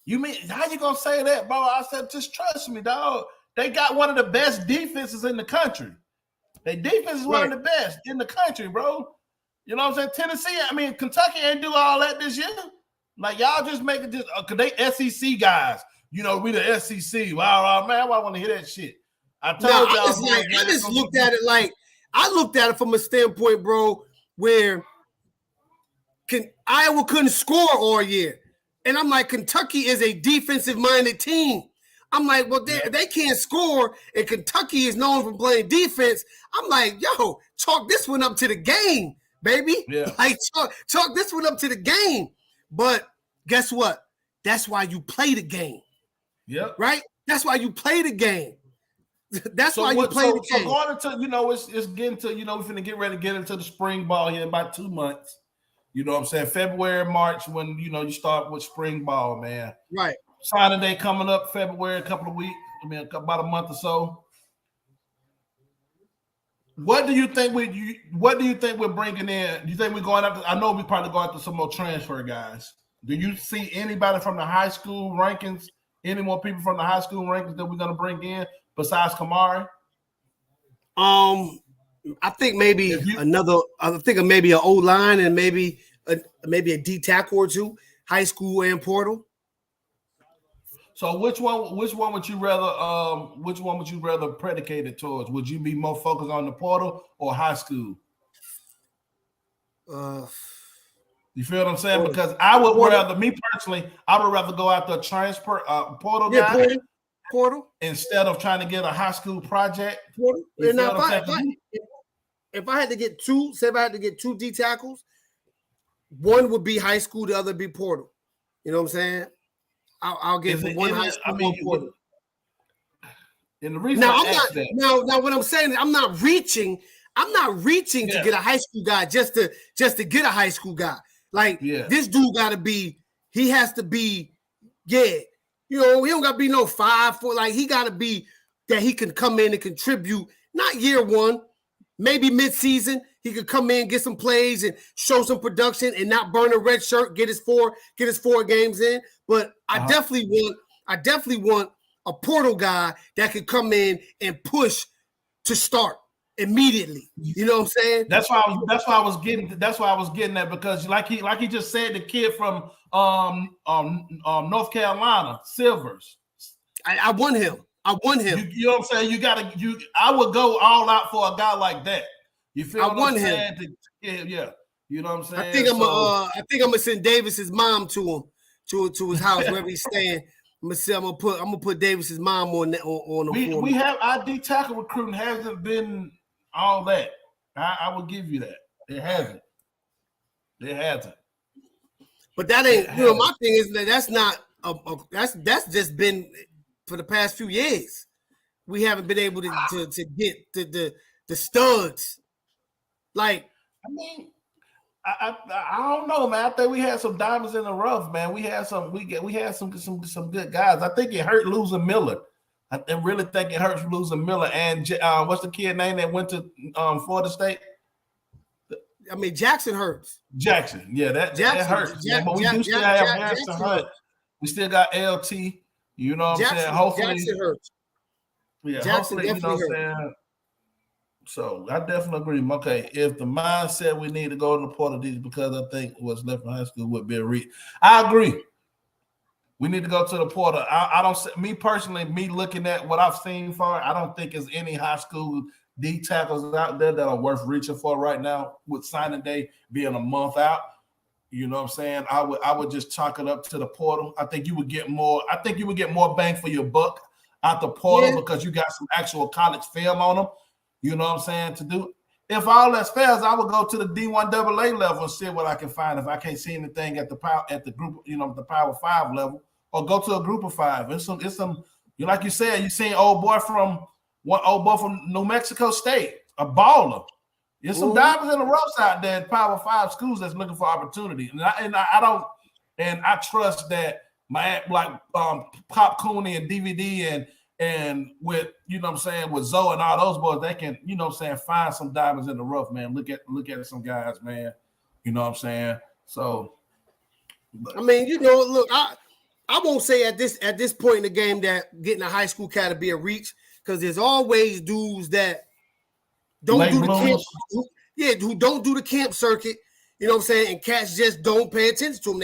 You mean how you gonna say that, bro? I said, just trust me, dog. They got one of the best defenses in the country. Their defense is one of the best in the country, bro. You know what I'm saying? Tennessee, I mean, Kentucky ain't do all that this year. Like, y'all just make it just, because they SEC guys. You know, we the SEC. Wow, man, I want to hear that shit. I told y'all. I just looked at it like, I looked at it from a standpoint, bro, where Iowa couldn't score all year. And I'm like, Kentucky is a defensive-minded team. I'm like, well, they can't score, and Kentucky is known for playing defense. I'm like, yo, chalk this one up to the game, baby. Yeah. Like, chalk this one up to the game. But guess what? That's why you play the game. Yep. Right? That's why you play the game. That's why you play the game. So going into, you know, it's getting to, you know, we're finna get ready to get into the spring ball here in about 2 months. You know what I'm saying? February, March, when, you know, you start with spring ball, man. Right. Signing day coming up February, a couple of weeks. I mean, about a month or so. What do you think we're bringing in? Do you think we're going after? I know we probably go after some more transfer guys. Do you see anybody from the high school rankings? Any more people from the high school rankings that we're going to bring in besides Kamari? I think maybe maybe an O line and maybe a D tackle or two, high school and portal. So which one would you rather predicate it towards? Would you be more focused on the portal or high school? You feel what I'm saying? Portal. Because I would rather, me personally, I would rather go after a transfer portal guy. Portal. Instead of trying to get a high school project. Portal. Now, if I had to get two, say if I had to get two D tackles, one would be high school, the other be portal. You know what I'm saying? I'll get one high school, one portal. And the reason now what I'm saying is I'm not reaching to get a high school guy just to get a high school guy. Like this dude he has to be, you know, he don't gotta be no 5'4", like he gotta be that he can come in and contribute, not year one, maybe mid-season. He could come in, get some plays and show some production and not burn a red shirt, get his four games in. But I definitely want a portal guy that could come in and push to start immediately. You know what I'm saying? That's why I was getting that, because like he just said, the kid from North Carolina, Silvers. I want him. You know what I'm saying? I would go all out for a guy like that. You feel what I'm saying? Yeah. You know what I'm saying? I think I'm gonna send Davis's mom to him, to his house wherever he's staying. I'm gonna put Davis's mom on him. We have our D tackle recruiting hasn't been all that. I will give you that. It hasn't. But that ain't. You know, my thing is that's not. That's just been for the past few years. We haven't been able to get the studs. Like, I mean, I don't know, man. I think we had some diamonds in the rough, man. We had some good guys. I think it hurt losing Miller. I really think it hurts losing Miller. And what's the kid name that went to Florida State? I mean, Jackson hurts. Jackson, yeah, that hurts. But we do still have Harrison Hunt. We still got LT. You know what I'm saying? Hopefully, Jackson hurts. Yeah, Jackson hopefully, you know what I'm saying? So I definitely agree. Okay, if the mindset we need to go to the portal because I think what's left in high school would be a reach. I agree. We need to go to the portal. I don't. Me personally, me looking at what I've seen far, I don't think there's any high school D tackles out there that are worth reaching for right now. With signing day being a month out, you know what I'm saying? I would just chalk it up to the portal. I think you would get more. I think you would get more bang for your buck out the portal because you got some actual college film on them. You know what I'm saying? To do. If all that fails, I would go to the D1 AA level and see what I can find. If I can't see anything at the group, you know, the Power 5 level, or go to a group of 5. It's some. You like you said, you seen old boy from New Mexico State, a baller. There's some diamonds in the roughs out there in Power 5 schools that's looking for opportunity, and I trust that my Pop Cooney and DVD And with, you know what I'm saying, with Zoe and all those boys, they can, you know what I'm saying, find some diamonds in the rough, man. Look at some guys, man. You know what I'm saying? So I mean, you know, look, I won't say at this point in the game that getting a high school cat to be a reach, because there's always dudes that don't do the camp, who don't do the camp circuit, you know what I'm saying, and cats just don't pay attention to them.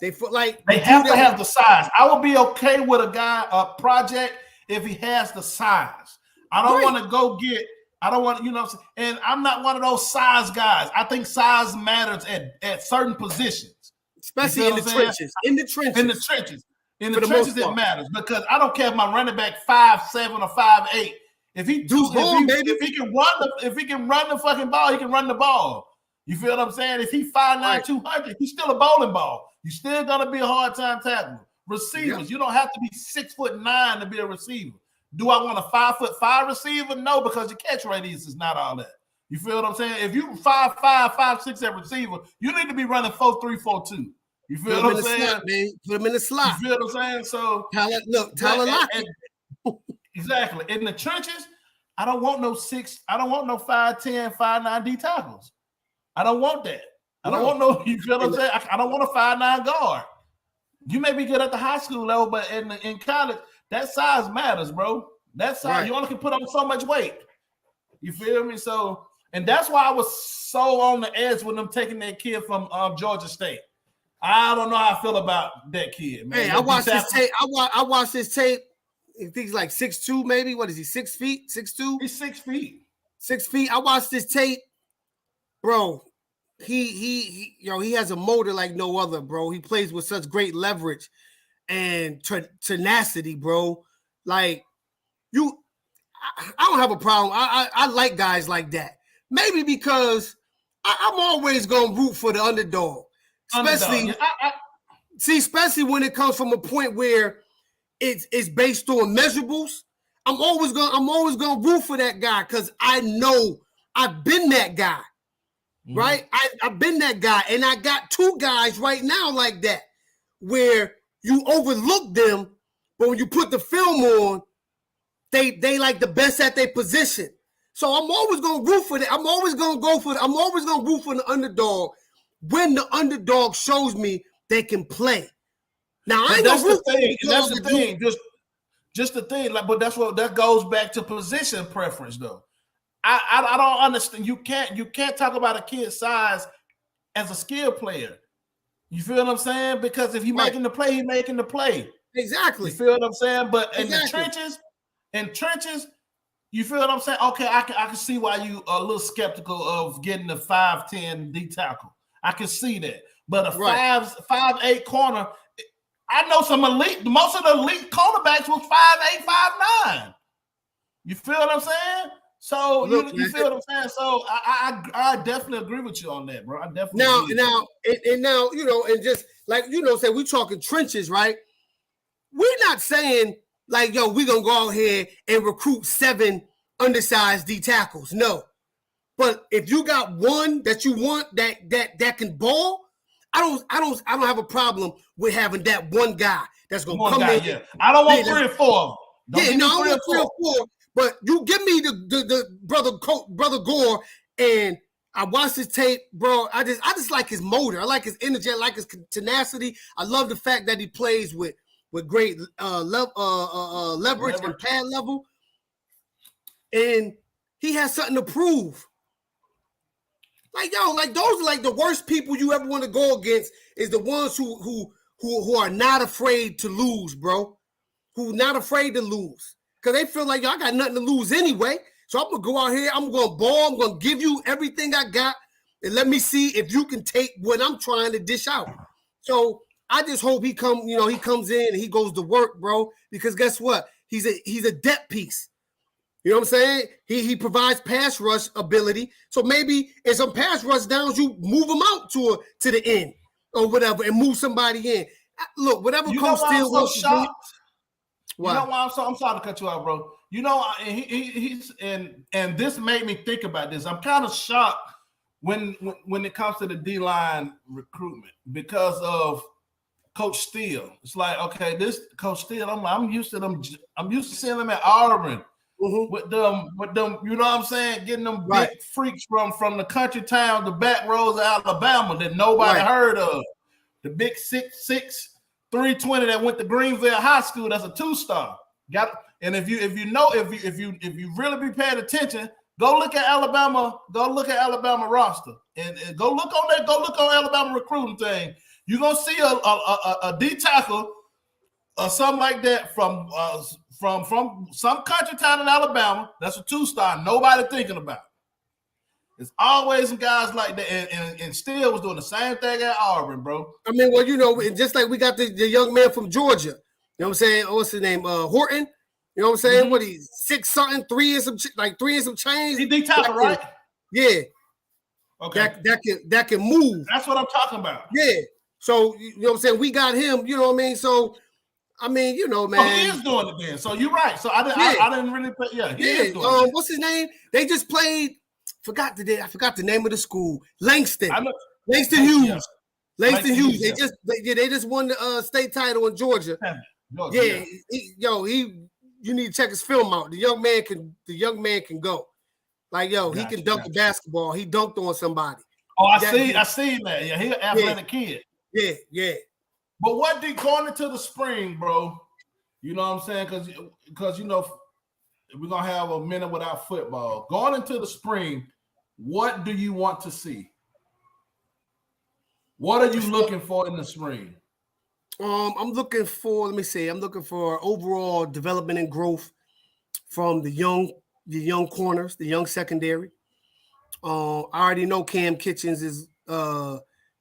They feel like they have to have the size. I would be okay with a project if he has the size. I don't want to go get, I don't want to, you know what I'm saying? And I'm not one of those size guys. I think size matters at certain positions. Especially in the trenches. In the trenches, it matters, because I don't care if my running back 5'7" or 5'8". If he can run the fucking ball, he can run the ball. You feel what I'm saying? If he 5'9", 200, he's still a bowling ball. You still gonna be a hard time tackling. Receivers, you don't have to be 6'9" to be a receiver. Do I want a 5'5" receiver? No, because your catch radius is not all that. You feel what I'm saying? If you 5'5", 5'6" at receiver, you need to be running 4-3, 4-2. You feel what I'm saying? Put him in the slot. You feel what I'm saying? So Tyler Lockett. Exactly. In the trenches, I don't want no 5'10", 5'9" D tackles. I don't want that. I don't want no, you feel what I'm saying? I don't want a 5'9" guard. You may be good at the high school level, but in college, that size matters, bro. That size, you only can put on so much weight. You feel me? So, and that's why I was so on the edge when them taking that kid from Georgia State. I don't know how I feel about that kid, man. Hey, I watched his tape. I watched his tape. I think he's like 6'2", maybe. What is he? 6 feet? 6'2"? He's 6 feet. 6 feet. I watched his tape, bro. He has a motor like no other, bro. He plays with such great leverage and tenacity, bro. Like I don't have a problem. I like guys like that. Maybe because I'm always gonna root for the underdog, especially especially when it comes from a point where it's based on measurables. I'm always gonna root for that guy because I know I've been that guy. Right? I've been that guy, and I got two guys right now like that, where you overlook them, but when you put the film on, they like the best at their position. So I'm always gonna root for that. I'm always gonna root for the underdog when the underdog shows me they can play. Now I ain't gonna root for the that's the thing. Just the thing. Like, but that goes back to position preference, though. I don't understand. You can't talk about a kid's size as a skill player. You feel what I'm saying? Because if he's making the play, he's making the play. Exactly. You feel what I'm saying? But in the trenches, you feel what I'm saying? Okay, I can see why you are a little skeptical of getting the 5'10" D tackle. I can see that. But a 5'8" corner, I know some elite. Most of the elite cornerbacks was 5'8", 5'9". You feel what I'm saying? So you feel what I'm saying? So I definitely agree with you on that, bro. I definitely now, you know, and just like, you know, say we talking trenches, right? We're not saying like, yo, we're gonna go out here and recruit 7 undersized D tackles. No. But if you got one that you want that can ball, I don't have a problem with having that one guy that's gonna come in. Yeah. I don't want 3 or 4 of them. I want 3 or 4. But you give me the brother Gore, and I watched his tape, bro. I just like his motor. I like his energy. I like his tenacity. I love the fact that he plays with great leverage and pad level, and he has something to prove. Like, yo, like those are like the worst people you ever want to go against. Is the ones who are not afraid to lose, bro. Who not afraid to lose. Because they feel like, yo, I got nothing to lose anyway. So I'm going to go out here. I'm going to ball. I'm going to give you everything I got. And let me see if you can take what I'm trying to dish out. So I just hope he comes in and he goes to work, bro. Because guess what? He's a depth piece. You know what I'm saying? He provides pass rush ability. So maybe in some pass rush downs, you move him out to the end or whatever and move somebody in. Look, whatever Coach Steele wants to do. You know why I'm sorry to cut you out, bro. You know, he's and this made me think about this. I'm kind of shocked when it comes to the D-line recruitment because of Coach Steele. It's like, okay, this Coach Steele, I'm used to them. I'm used to seeing them at Auburn with them, you know what I'm saying? Getting them big freaks from the country town, the back roads of Alabama that nobody heard of. The big 6'6", 320 that went to Greenville High School. That's a 2-star. And if you really be paying attention, go look at Alabama. Go look at Alabama roster and go look on that. Go look on Alabama recruiting thing. You're gonna see a D tackle or something like that from some country town in Alabama. That's a 2-star. Nobody thinking about. It's always some guys like that, and Steele was doing the same thing at Auburn, bro. I mean, well, you know, just like we got the young man from Georgia. You know what I'm saying? What's his name? Horton. You know what I'm saying? What he's 6 something, 3 and some change. He D tackle, right? Yeah. Okay. That can move. That's what I'm talking about. Yeah. So you know what I'm saying? We got him. You know what I mean? So I mean, you know, man. Oh, he is doing it then. So you're right. So I didn't really pay. Yeah. He is doing it. What's his name? They just played. I forgot the name of the school. Langston. Langston Hughes. Yeah. Langston Hughes. They just won the state title in Georgia. Yeah. You need to check his film out. The young man can go. Like, he can dunk the basketball. He dunked on somebody. Oh, I see that. Yeah, he's an athletic kid. Yeah. But what did going into the spring, bro? You know what I'm saying? Because you know, we're gonna have a minute without football. Going into the spring, what do you want to see? What are you looking for in the spring? I'm looking for overall development and growth from the young corners, the young secondary. I already know Cam Kitchens is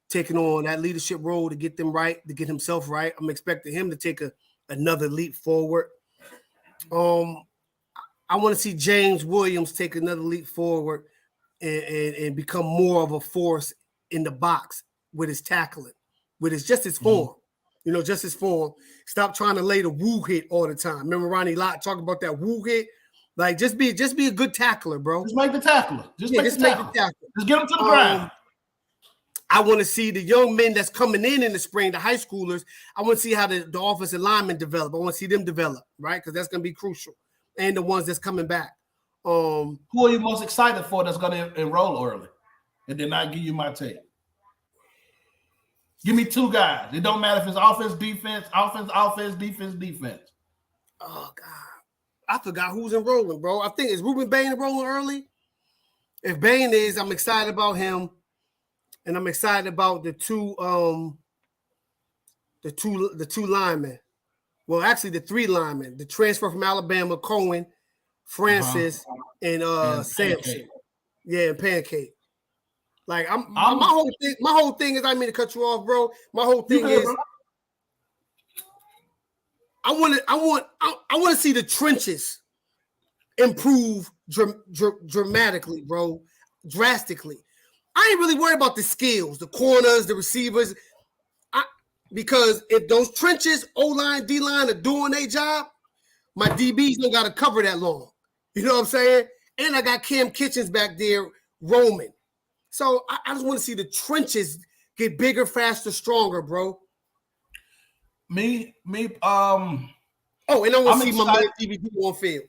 taking on that leadership role to get them right, to get himself right. I'm expecting him to take another leap forward. I want to see James Williams take another leap forward and become more of a force in the box with his tackling, with his form. You know, just his form. Stop trying to lay the woo hit all the time. Remember Ronnie Lott talking about that woo hit? Like, just be a good tackler, bro. Just make the tackler. Just make the tackle. Just get him to the ground. I want to see the young men that's coming in the spring, the high schoolers. I want to see how the offensive linemen develop. I want to see them develop, right? Because that's going to be crucial. And the ones that's coming back. Who are you most excited for that's going to enroll early? And then I'll give you my take. Give me 2 guys. It don't matter if it's offense, defense, defense. Oh, God. I forgot who's enrolling, bro. I think is Ruben Bain enrolling early? If Bain is, I'm excited about him. And I'm excited about the two linemen. Well, actually the 3 linemen. The transfer from Alabama, Cohen, Francis, and Sampson. Yeah, and Pancake. Like my whole thing is, I mean to cut you off, bro. My whole thing is I want to see the trenches improve dramatically, bro. Drastically. I ain't really worried about the skills, the corners, the receivers. Because if those trenches, O-line, D-line are doing their job, my DBs don't got to cover that long. You know what I'm saying? And I got Cam Kitchens back there roaming. So I just want to see the trenches get bigger, faster, stronger, bro. And I want to see my man DVD on field.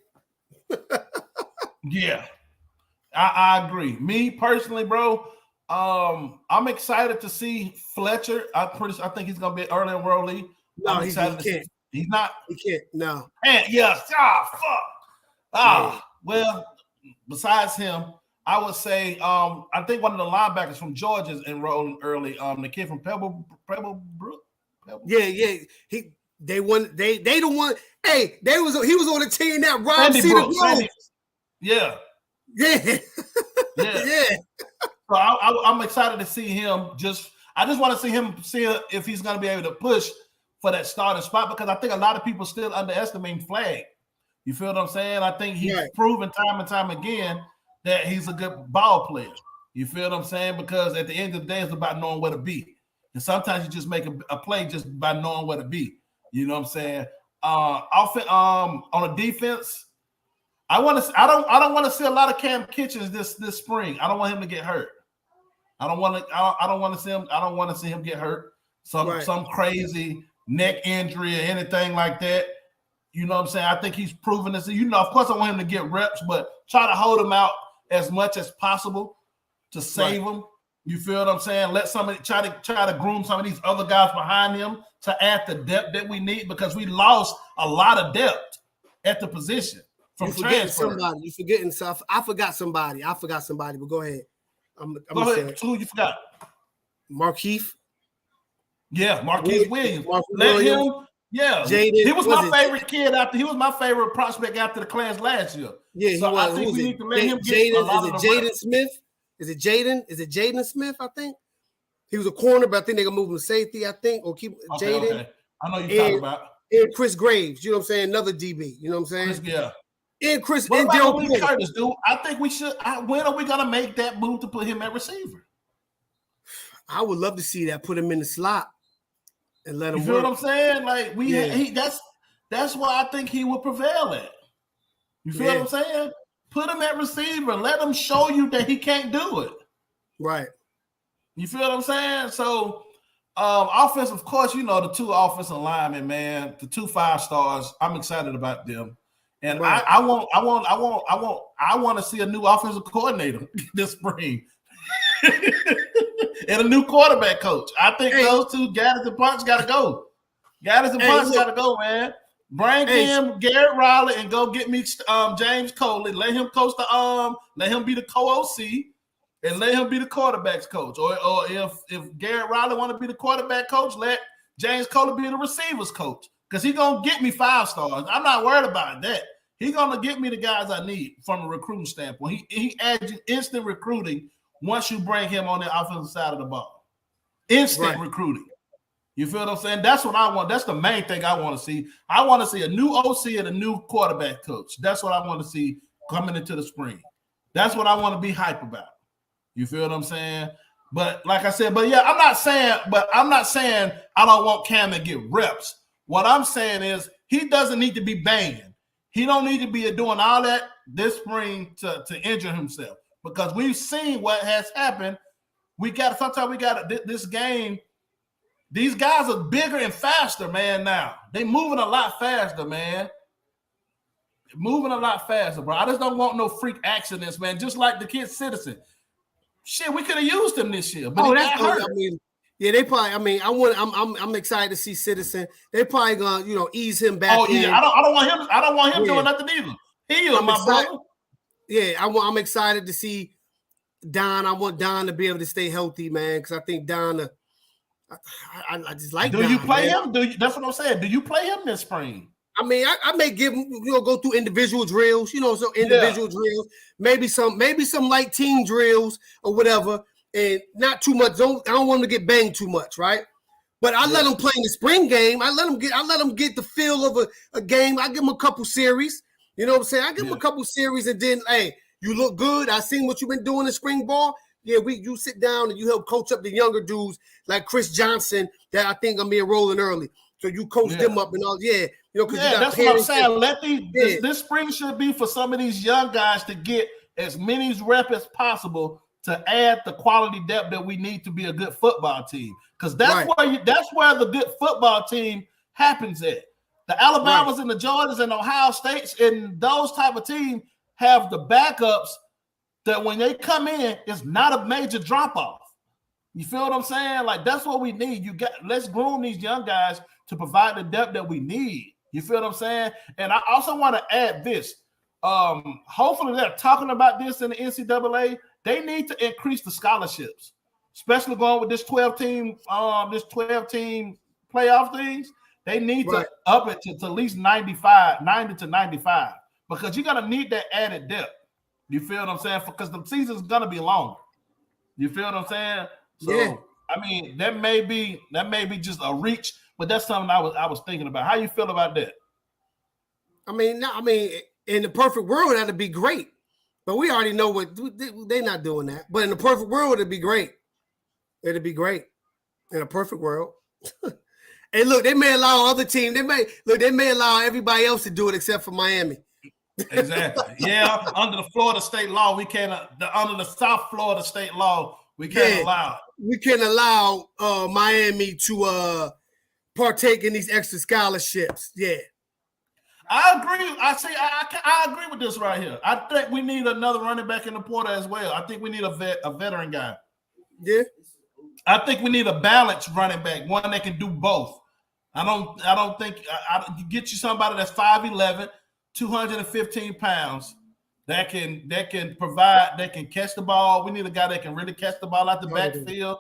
Yeah. I agree. Me personally, bro, I'm excited to see Fletcher. I think he's gonna be early enrollee. No, he can't. He's not. He can't. No. And yes. Fuck. Well, besides him, I would say I think one of the linebackers from Georgia is enrolling early. The kid from Pebblebrook. Yeah. He the one. Hey, he was on the team that robbed Cedar Grove. Yeah. Yeah. So I'm excited to see him. I just want to see if he's going to be able to push for that starting spot, because I think a lot of people still underestimate Flag. You feel what I'm saying? I think he's proven time and time again that he's a good ball player. You feel what I'm saying? Because at the end of the day, it's about knowing where to be. And sometimes you just make a play just by knowing where to be. You know what I'm saying? On a defense, I don't want to see a lot of Cam Kitchens this spring. I don't want him to get hurt. I don't want to see him get hurt. some crazy neck injury or anything like that. You know what I'm saying? I think he's proven this. You know, of course, I want him to get reps, but try to hold him out as much as possible to save him. You feel what I'm saying? Let somebody try to groom some of these other guys behind him to add the depth that we need, because we lost a lot of depth at the position from transfer. You forgetting stuff. I forgot somebody, but go ahead. Go ahead. Who you forgot? Markeith. Yeah, Marquise Williams. Let him. Yeah, Jaden, he was my favorite kid after. He was my favorite prospect after the class last year. Yeah, so I think we need to let him get a lot of the Jaden Smith. Is it Jaden? Is it Jaden Smith? I think he was a corner, but I think they're gonna move him to safety. I think, or keep Jaden. Okay. I know you're talking about. And Chris Graves. You know what I'm saying? Another DB. You know what I'm saying? Yeah. And Chris what and Daryl Curtis, dude. I think we should. When are we gonna make that move to put him at receiver? I would love to see that. Put him in the slot and let him. You feel what I'm saying? Like that's why I think he would prevail at. You feel what I'm saying? Put him at receiver. Let him show you that he can't do it. Right. You feel what I'm saying? So, offense, of course, you know the two offensive linemen, man, the 2 5-stars. I'm excited about them, and right. I want to see a new offensive coordinator this spring, and a new quarterback coach. I think those two, Gaddis and Punch, got to go. Gaddis and Punch got to go, man. Bring him Garrett Riley and go get me James Coley. Let him coach let him be the co-OC and let him be the quarterback's coach. Or if Garrett Riley want to be the quarterback coach, let James Coley be the receivers coach. Because he's going to get me 5 stars. I'm not worried about that. He's going to get me the guys I need from a recruiting standpoint. He adds you instant recruiting once you bring him on the offensive side of the ball. Instant recruiting. You feel what I'm saying? That's what I want. That's the main thing I want to see. I want to see a new OC and a new quarterback coach. That's what I want to see coming into the spring. That's what I want to be hype about. You feel what I'm saying? But like I said, I'm not saying I don't want Cam to get reps. What I'm saying is he doesn't need to be banging. He don't need to be doing all that this spring to injure himself, because we've seen what has happened. This game. These guys are bigger and faster, man, now. They moving a lot faster, man. Moving a lot faster, bro. I just don't want no freak accidents, man. Just like the kid Citizen. Shit, we could have used him this year, but he got hurt. They probably. I'm excited to see Citizen. They probably gonna, ease him back. Oh yeah, I don't want him doing nothing either. Heal, my brother. Yeah, I'm excited to see Don. I want Don to be able to stay healthy, man, because I think Don. I just like. Do you play him? That's what I'm saying. Do you play him this spring? I mean, I may give him, go through individual drills, drills, maybe some light team drills or whatever, and not too much. I don't want him to get banged too much, right? But I let him play in the spring game. I let him get the feel of a game. I give him a couple series. You know what I'm saying? I give him a couple series, and then, hey, you look good. I seen what you've been doing in spring ball. Yeah, you sit down and you help coach up the younger dudes like Chris Johnson that I think I'm being rolling early. So you coach them up and all. Yeah, because that's what I'm saying. This spring should be for some of these young guys to get as many reps as possible to add the quality depth that we need to be a good football team. Because that's where the good football team happens at. The Alabamas and the Georgias and Ohio States and those type of teams have the backups that when they come in, it's not a major drop-off. You feel what I'm saying? Like, that's what we need. Let's groom these young guys to provide the depth that we need. You feel what I'm saying? And I also want to add this. Hopefully they're talking about this in the NCAA. They need to increase the scholarships, especially going with this 12-team playoff things. They need to up it to at least 90 to 95, because you're going to need that added depth. You feel what I'm saying? Because the season's gonna be longer. You feel what I'm saying? So I mean, that may be just a reach, but that's something I was thinking about. How you feel about that? I mean, in the perfect world, that'd be great. But we already know what they're not doing that. But in the perfect world, it'd be great. It'd be great in a perfect world. And look, they may allow other teams. They may allow everybody else to do it except for Miami. Exactly. Yeah, under the Florida state law, we can't. Under the South Florida state law, we can't allow it. we can't allow Miami to partake in these extra scholarships. Yeah. I agree. I agree with this right here. I think we need another running back in the portal as well. I think we need a veteran guy. Yeah. I think we need a balanced running back, one that can do both. I don't think you get you somebody that's 5'11", 215 pounds that can provide, that can catch the ball. We need a guy that can really catch the ball out the backfield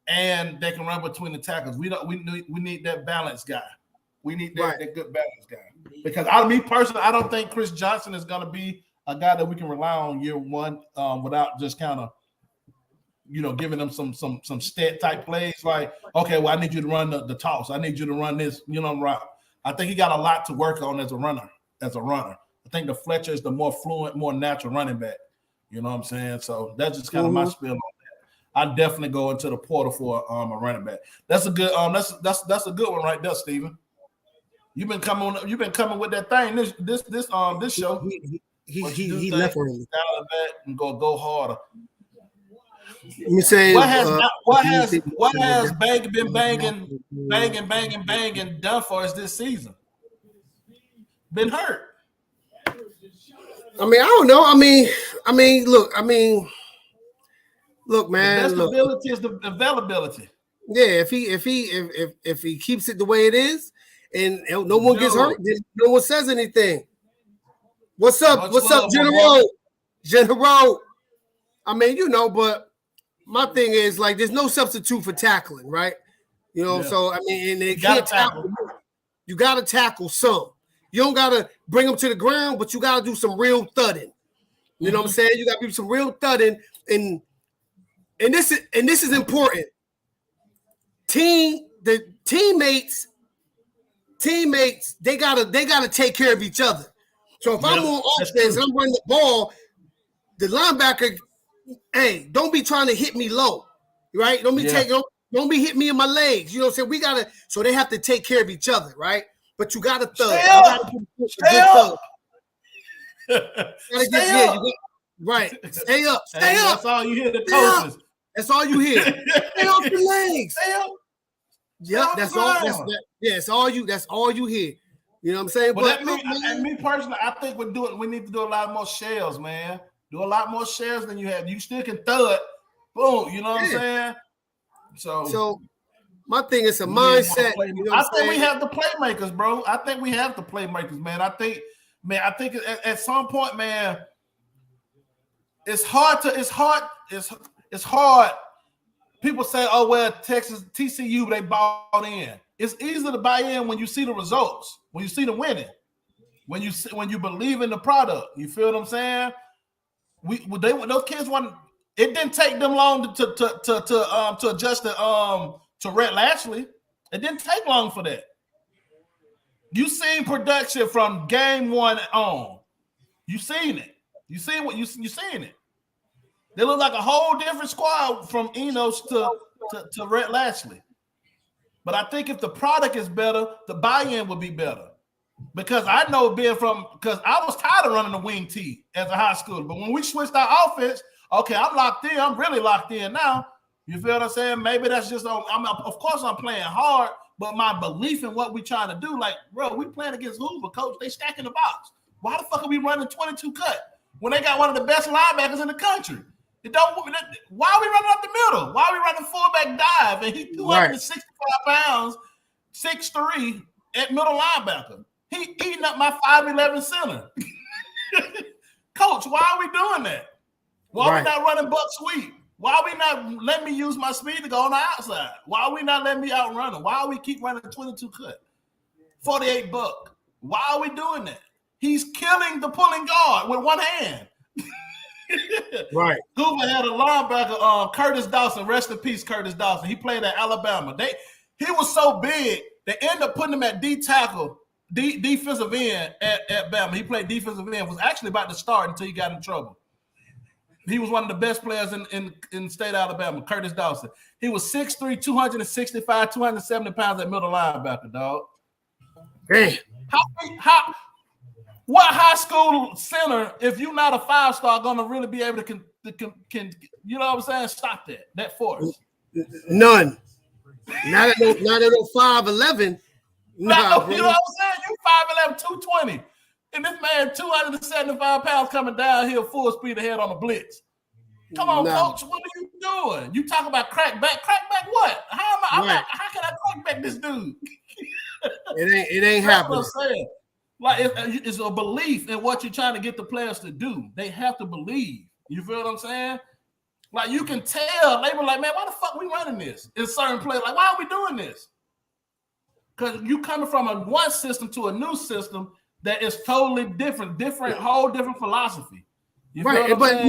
and they can run between the tackles. We need that balanced guy. We need that good balance guy. Because me personally, I don't think Chris Johnson is going to be a guy that we can rely on year one without just kind of, giving them some stat type plays. Like, okay, well, I need you to run the toss. I need you to run this, right. I think he got a lot to work on as a runner. I think the Fletcher is the more fluent, more natural running back. You know what I'm saying? So that's just kind of my spiel on that. I definitely go into the portal for a running back. That's a good that's a good one right there, Steven. You've been coming with that thing this show. He left early. And go harder. Let me say what has banging done for us this season? Been hurt. I mean, I don't know. I mean, look, man. The best ability is the availability. Yeah, if he keeps it the way it is, and no one gets hurt, no one says anything. What's up? What's up, General? General. I mean, but my thing is, like, there's no substitute for tackling, right? So I mean, and they can't tackle. You got to tackle some. You don't got to bring them to the ground, but you got to do some real thudding. You know what I'm saying? You got to do some real thudding, and this is important. The teammates, they gotta take care of each other. So if I'm on offense and I'm running the ball, the linebacker, hey, don't be trying to hit me low, right? Don't be hitting me in my legs. You know what I'm saying? So they have to take care of each other, right? But you gotta thug. Stay up. Right. Stay up. Stay up. That's all you hear. The coaches. That's all you hear. Stay off your legs. Stay up. Yep. That's all. That's all you. That's all you hear. You know what I'm saying? But me personally, I think we need to do a lot more shells, man. Do a lot more shells than you have. You still can thud. Boom. You know what I'm saying? So my thing is a mindset. I think we have the playmakers, bro. I think we have the playmakers, man. I think at some point, man, it's hard. People say, "Oh well, TCU, they bought in." It's easy to buy in when you see the results, when you see the winning, when you believe in the product. You feel what I'm saying? Those kids want. It didn't take them long to adjust to Rhett Lashley. It didn't take long for that. You seen production from game one on. You seen it. You seen what you seen it. They look like a whole different squad from Enos to Rhett Lashley. But I think if the product is better, the buy-in would be better. Because I know because I was tired of running the wing T as a high schooler. But when we switched our offense, okay, I'm locked in. I'm really locked in now. You feel what I'm saying? Maybe that's just of course I'm playing hard, but my belief in what we trying to do, like, bro, we playing against Hoover, coach. They stacking the box. Why the fuck are we running 22 cut when they got one of the best linebackers in the country? Why are we running up the middle? Why are we running fullback dive? And he 265 pounds, 6'3" at middle linebacker. He eating up my 5'11" center. Coach, why are we doing that? Why are we not running buck sweep? Why are we not letting me use my speed to go on the outside? Why are we not letting me outrun him? Why are we keep running 22 cut? 48 buck. Why are we doing that? He's killing the pulling guard with one hand. Right. Hoover had a linebacker, Curtis Dawson. Rest in peace, Curtis Dawson. He played at Alabama. He was so big, they ended up putting him at D tackle, defensive end at Bama. He played defensive end, was actually about to start until he got in trouble. He was one of the best players in state of Alabama, Curtis Dawson. He was 6'3", 265, 270 pounds at middle linebacker, dog. Damn. What high school center, if you're not a 5-star, gonna really be able to can you know what I'm saying? Stop that force. None. Not at no 5'11". Nah, you know what I'm saying? You 5'11", 220. And this man 275 pounds coming downhill full speed ahead on the blitz. Come on, coach. What are you doing? You talk about crack back what? How can I crack back this dude? It ain't happening. What I'm saying. Like it's a belief in what you're trying to get the players to do. They have to believe. You feel what I'm saying? Like you can tell they were like, man, why the fuck we running this? In certain players, like, why are we doing this? Because you coming from one system to a new system that is totally different, whole different philosophy. You right, but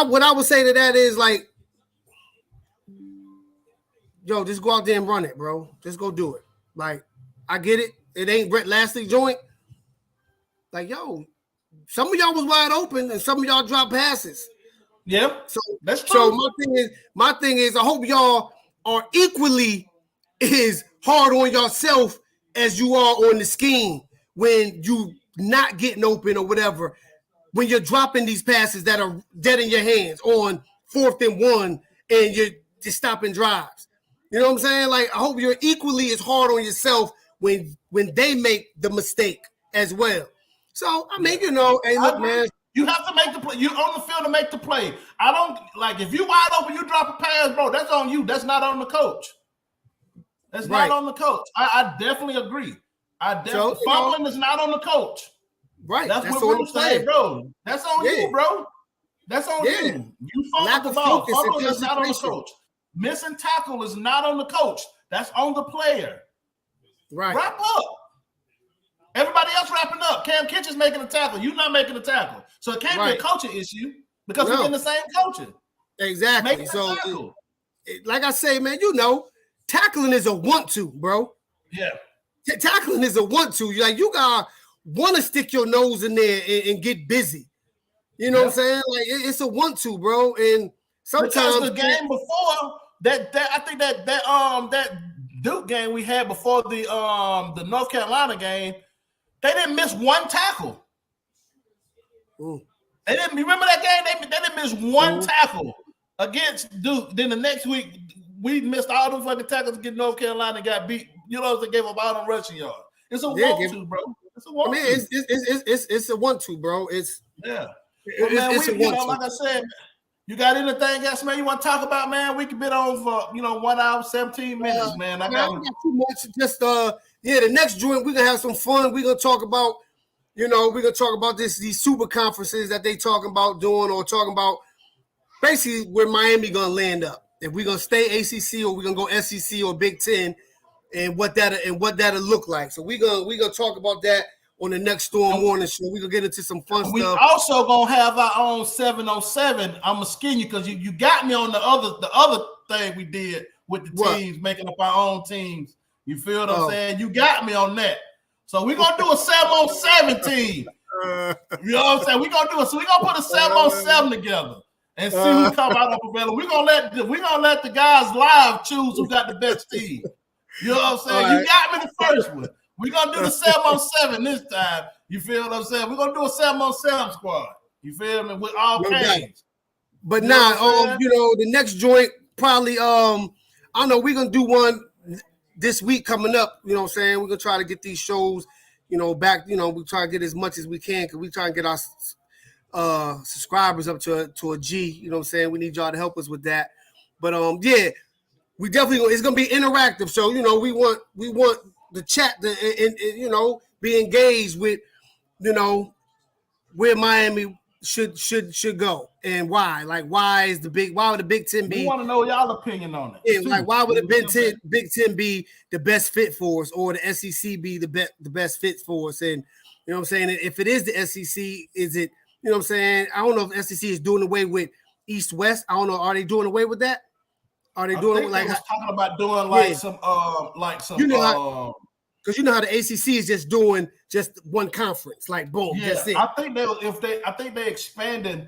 what I would say to that is like, yo, just go out there and run it, bro. Just go do it. Like, I get it. It ain't Brett Lashley joint. Like, yo, some of y'all was wide open and some of y'all dropped passes. Yeah, so that's true. So my thing is, I hope y'all are equally as hard on yourself as you are on the scheme when you not getting open or whatever. When you're dropping these passes that are dead in your hands on 4th and 1 and you're just stopping drives. You know what I'm saying? Like, I hope you're equally as hard on yourself when they make the mistake as well. So, I mean, hey, look, man. You have to make the play. You're on the field to make the play. I don't, like, if you wide open, you drop a pass, bro, that's on you. That's not on the coach. That's not on the coach. I definitely agree. Fumbling is not on the coach. Right. That's what we're saying, bro. That's on you, bro. That's on you. You fumbled the ball. Fumbling is not on the coach. Missing tackle is not on the coach. That's on the player. Right. Wrap up. Everybody else wrapping up. Cam Kitchen's making a tackle. You're not making a tackle. So it can't be a coaching issue because we're in the same coaching. Exactly. So, like I say, man, tackling is a want-to, bro. Yeah. Tackling is a want-to. Like, you got to want to stick your nose in there and get busy. You know what I'm saying? Like, it's a want-to, bro. And sometimes because the game before I think that Duke game we had before the North Carolina game, they didn't miss one tackle. Ooh. They didn't remember that game. They didn't miss one tackle against Duke. Then the next week we missed all those fucking tackles to get North Carolina and got beat. You know, they gave up all them rushing yards. It's a want-to, bro. It's a want-to. I mean, it's a want-to, bro. It's man, like I said, you got anything else, man, you want to talk about, man? We can be on for 1 hour, 17 minutes, man. I got too much. Just the next joint, we're gonna have some fun. We're gonna talk about, these super conferences that they talking about doing, or talking about basically where Miami gonna land up. If we're gonna stay ACC or we're gonna go SEC or Big Ten, and what that'll look like. So we're gonna talk about that on the next StormWarning show. We're gonna get into some fun stuff. We also gonna have our own 707. I'm gonna skin you because you got me on the other thing we did with the teams, making up our own teams. You feel what I'm saying? You got me on that. So we're gonna do a 7-on-7 team. You know what I'm saying? We're gonna put a 7-on-7 together and see who come out of available. We're gonna let the guys live choose who got the best team. You know what I'm saying? Right. You got me the first one. We're gonna do the 7-on-7 this time. You feel what I'm saying? We're gonna do a 7-on-7 squad. You feel me? With all games. But the next joint probably I don't know, we're gonna do one this week coming up. You know what I'm saying? We're gonna try to get these shows, back. We try to get as much as we can because we try and get our subscribers up to a G. You know what I'm saying? We need y'all to help us with that. But we definitely it's gonna be interactive. So we want the chat to be engaged with where Miami should go and why. Like, why would the Big Ten be? We want to know y'all opinion on it. Yeah, like, why would the Big Ten be the best fit for us, or the SEC be the best fit for us? And you know what I'm saying? If it is the SEC, is it? You know what I'm saying? I don't know if SEC is doing away with East-West. I don't know. Are they doing away with that? Are they doing like talking about doing some because how the ACC is just doing just one conference, like boom, that's it. I think they expanded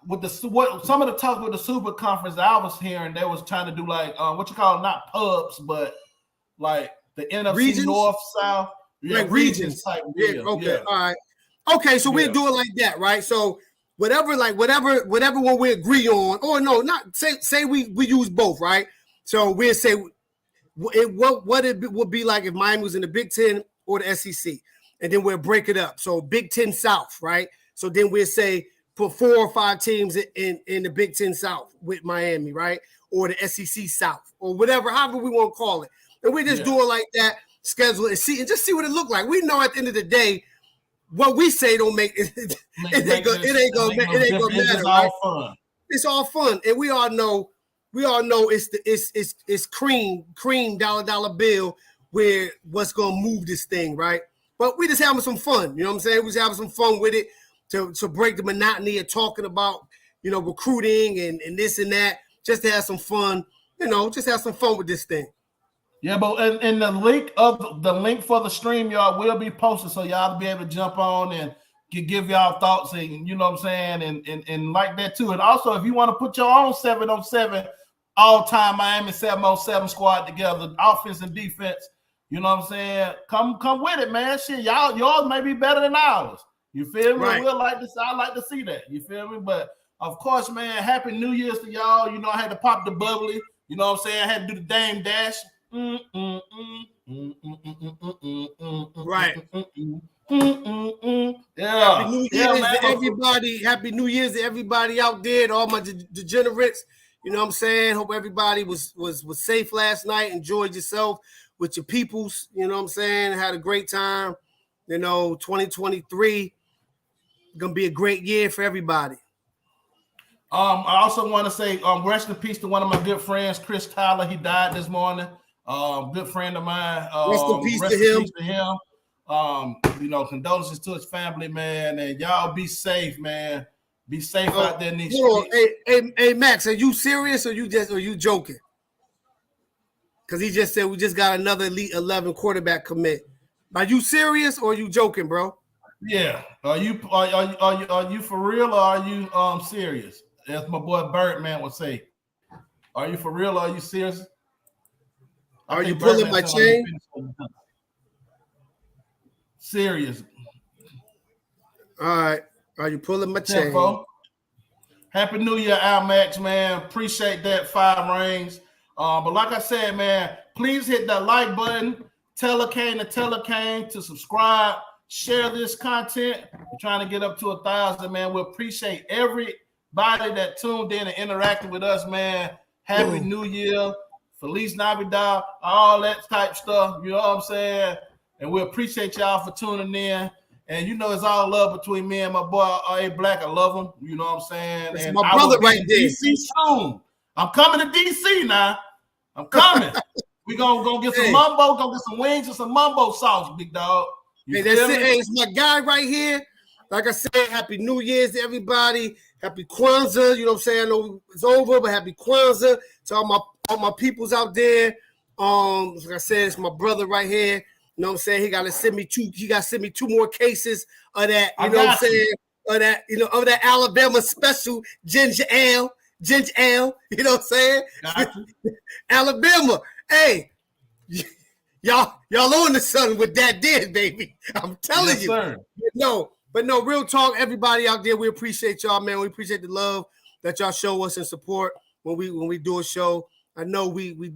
with some of the talk with the super conference that I was hearing. They was trying to do like not pubs, but like the NFC regions? North, South, like regions type. Yeah, okay, all right, okay. So we'll do it like that, right? So whatever one we agree on, or no, not say we use both, right? So we'll say what it would be like if Miami was in the Big Ten or the SEC, and then we'll break it up. So Big Ten South, right? So then we'll say put 4 or 5 teams in the Big Ten South with Miami, right? Or the SEC South, or whatever, however we want to call it. And we just do it like that, schedule and just see what it look like. We know at the end of the day, what we say don't make it. It ain't gonna matter. It's all fun. It's all fun, and we all know it's cream dollar bill where what's gonna move this thing, right? But we just having some fun. You know what I'm saying? We just having some fun with it to break the monotony of talking about, recruiting and this and that, just to have some fun, just have some fun with this thing. Yeah, but and the link for the stream, y'all, will be posted, so y'all be able to jump on and give y'all thoughts, and you know what I'm saying, and like that too. And also, if you want to put your own 7-on-7 all-time Miami 7-on-7 squad together, offense and defense, you know what I'm saying, come with it, man. Shit, yours may be better than ours. You feel me? Right. I like to see that. You feel me? But of course, man, happy New Year's to y'all. I had to pop the bubbly. You know what I'm saying? I had to do the Dame Dash. Right. Yeah. Happy New Year's to everybody. Happy New Year's to everybody out there, to all my degenerates. You know what I'm saying? Hope everybody was safe last night. Enjoyed yourself with your peoples. You know what I'm saying? Had a great time. 2023 gonna be a great year for everybody. I also want to say rest in peace to one of my good friends, Chris Tyler. He died this morning. Good friend of mine. Rest in peace to him. Condolences to his family, man. And y'all be safe, man. Be safe out there in these streets. Hey, Max, are you serious or you joking? Because he just said we just got another Elite 11 quarterback commit. Are you serious or are you joking, bro? Yeah. Are you for real or are you serious? As my boy Birdman would say. Are you for real or are you serious? Are you pulling my chain? Serious. All right. Are you pulling my chain? Happy New Year, Al Max, man. Appreciate that 5 rings. But like I said, man, please hit that like button. Tell a cane to subscribe. Share this content. We're trying to get up to 1,000, man. We appreciate everybody that tuned in and interacted with us, man. Happy New Year. Feliz Navidad, all that type stuff. You know what I'm saying? And we appreciate y'all for tuning in. And it's all love between me and my boy A Black. I love him. You know what I'm saying? That's and my brother right there. DC soon. I'm coming to DC now. I'm coming. We're gonna get some mumbo, gonna get some wings and some mumbo sauce, big dog. That's it. Hey, it's my guy right here. Like I said, happy New Year's to everybody. Happy Kwanzaa. You know what I'm saying? I know it's over, but happy Kwanzaa to all my peoples out there. Like I said, it's my brother right here. You know what I'm saying? He got to send me 2 more cases of that. You know what I'm saying? Of that Alabama special ginger ale. You know what I'm saying? Alabama. Hey, y'all on the sun with that did, baby. I'm telling you. Sir. But no, real talk, everybody out there, we appreciate y'all, man. We appreciate the love that y'all show us and support when we do a show. I know we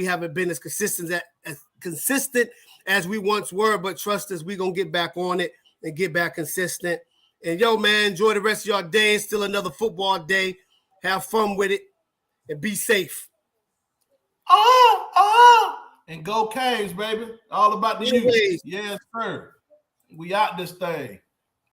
haven't been as consistent as we once were, but trust us, we're gonna get back on it and get back consistent. And man, enjoy the rest of your day. It's still another football day. Have fun with it and be safe. And go Caves, baby. All about the youth. Yes, sir. We out this thing.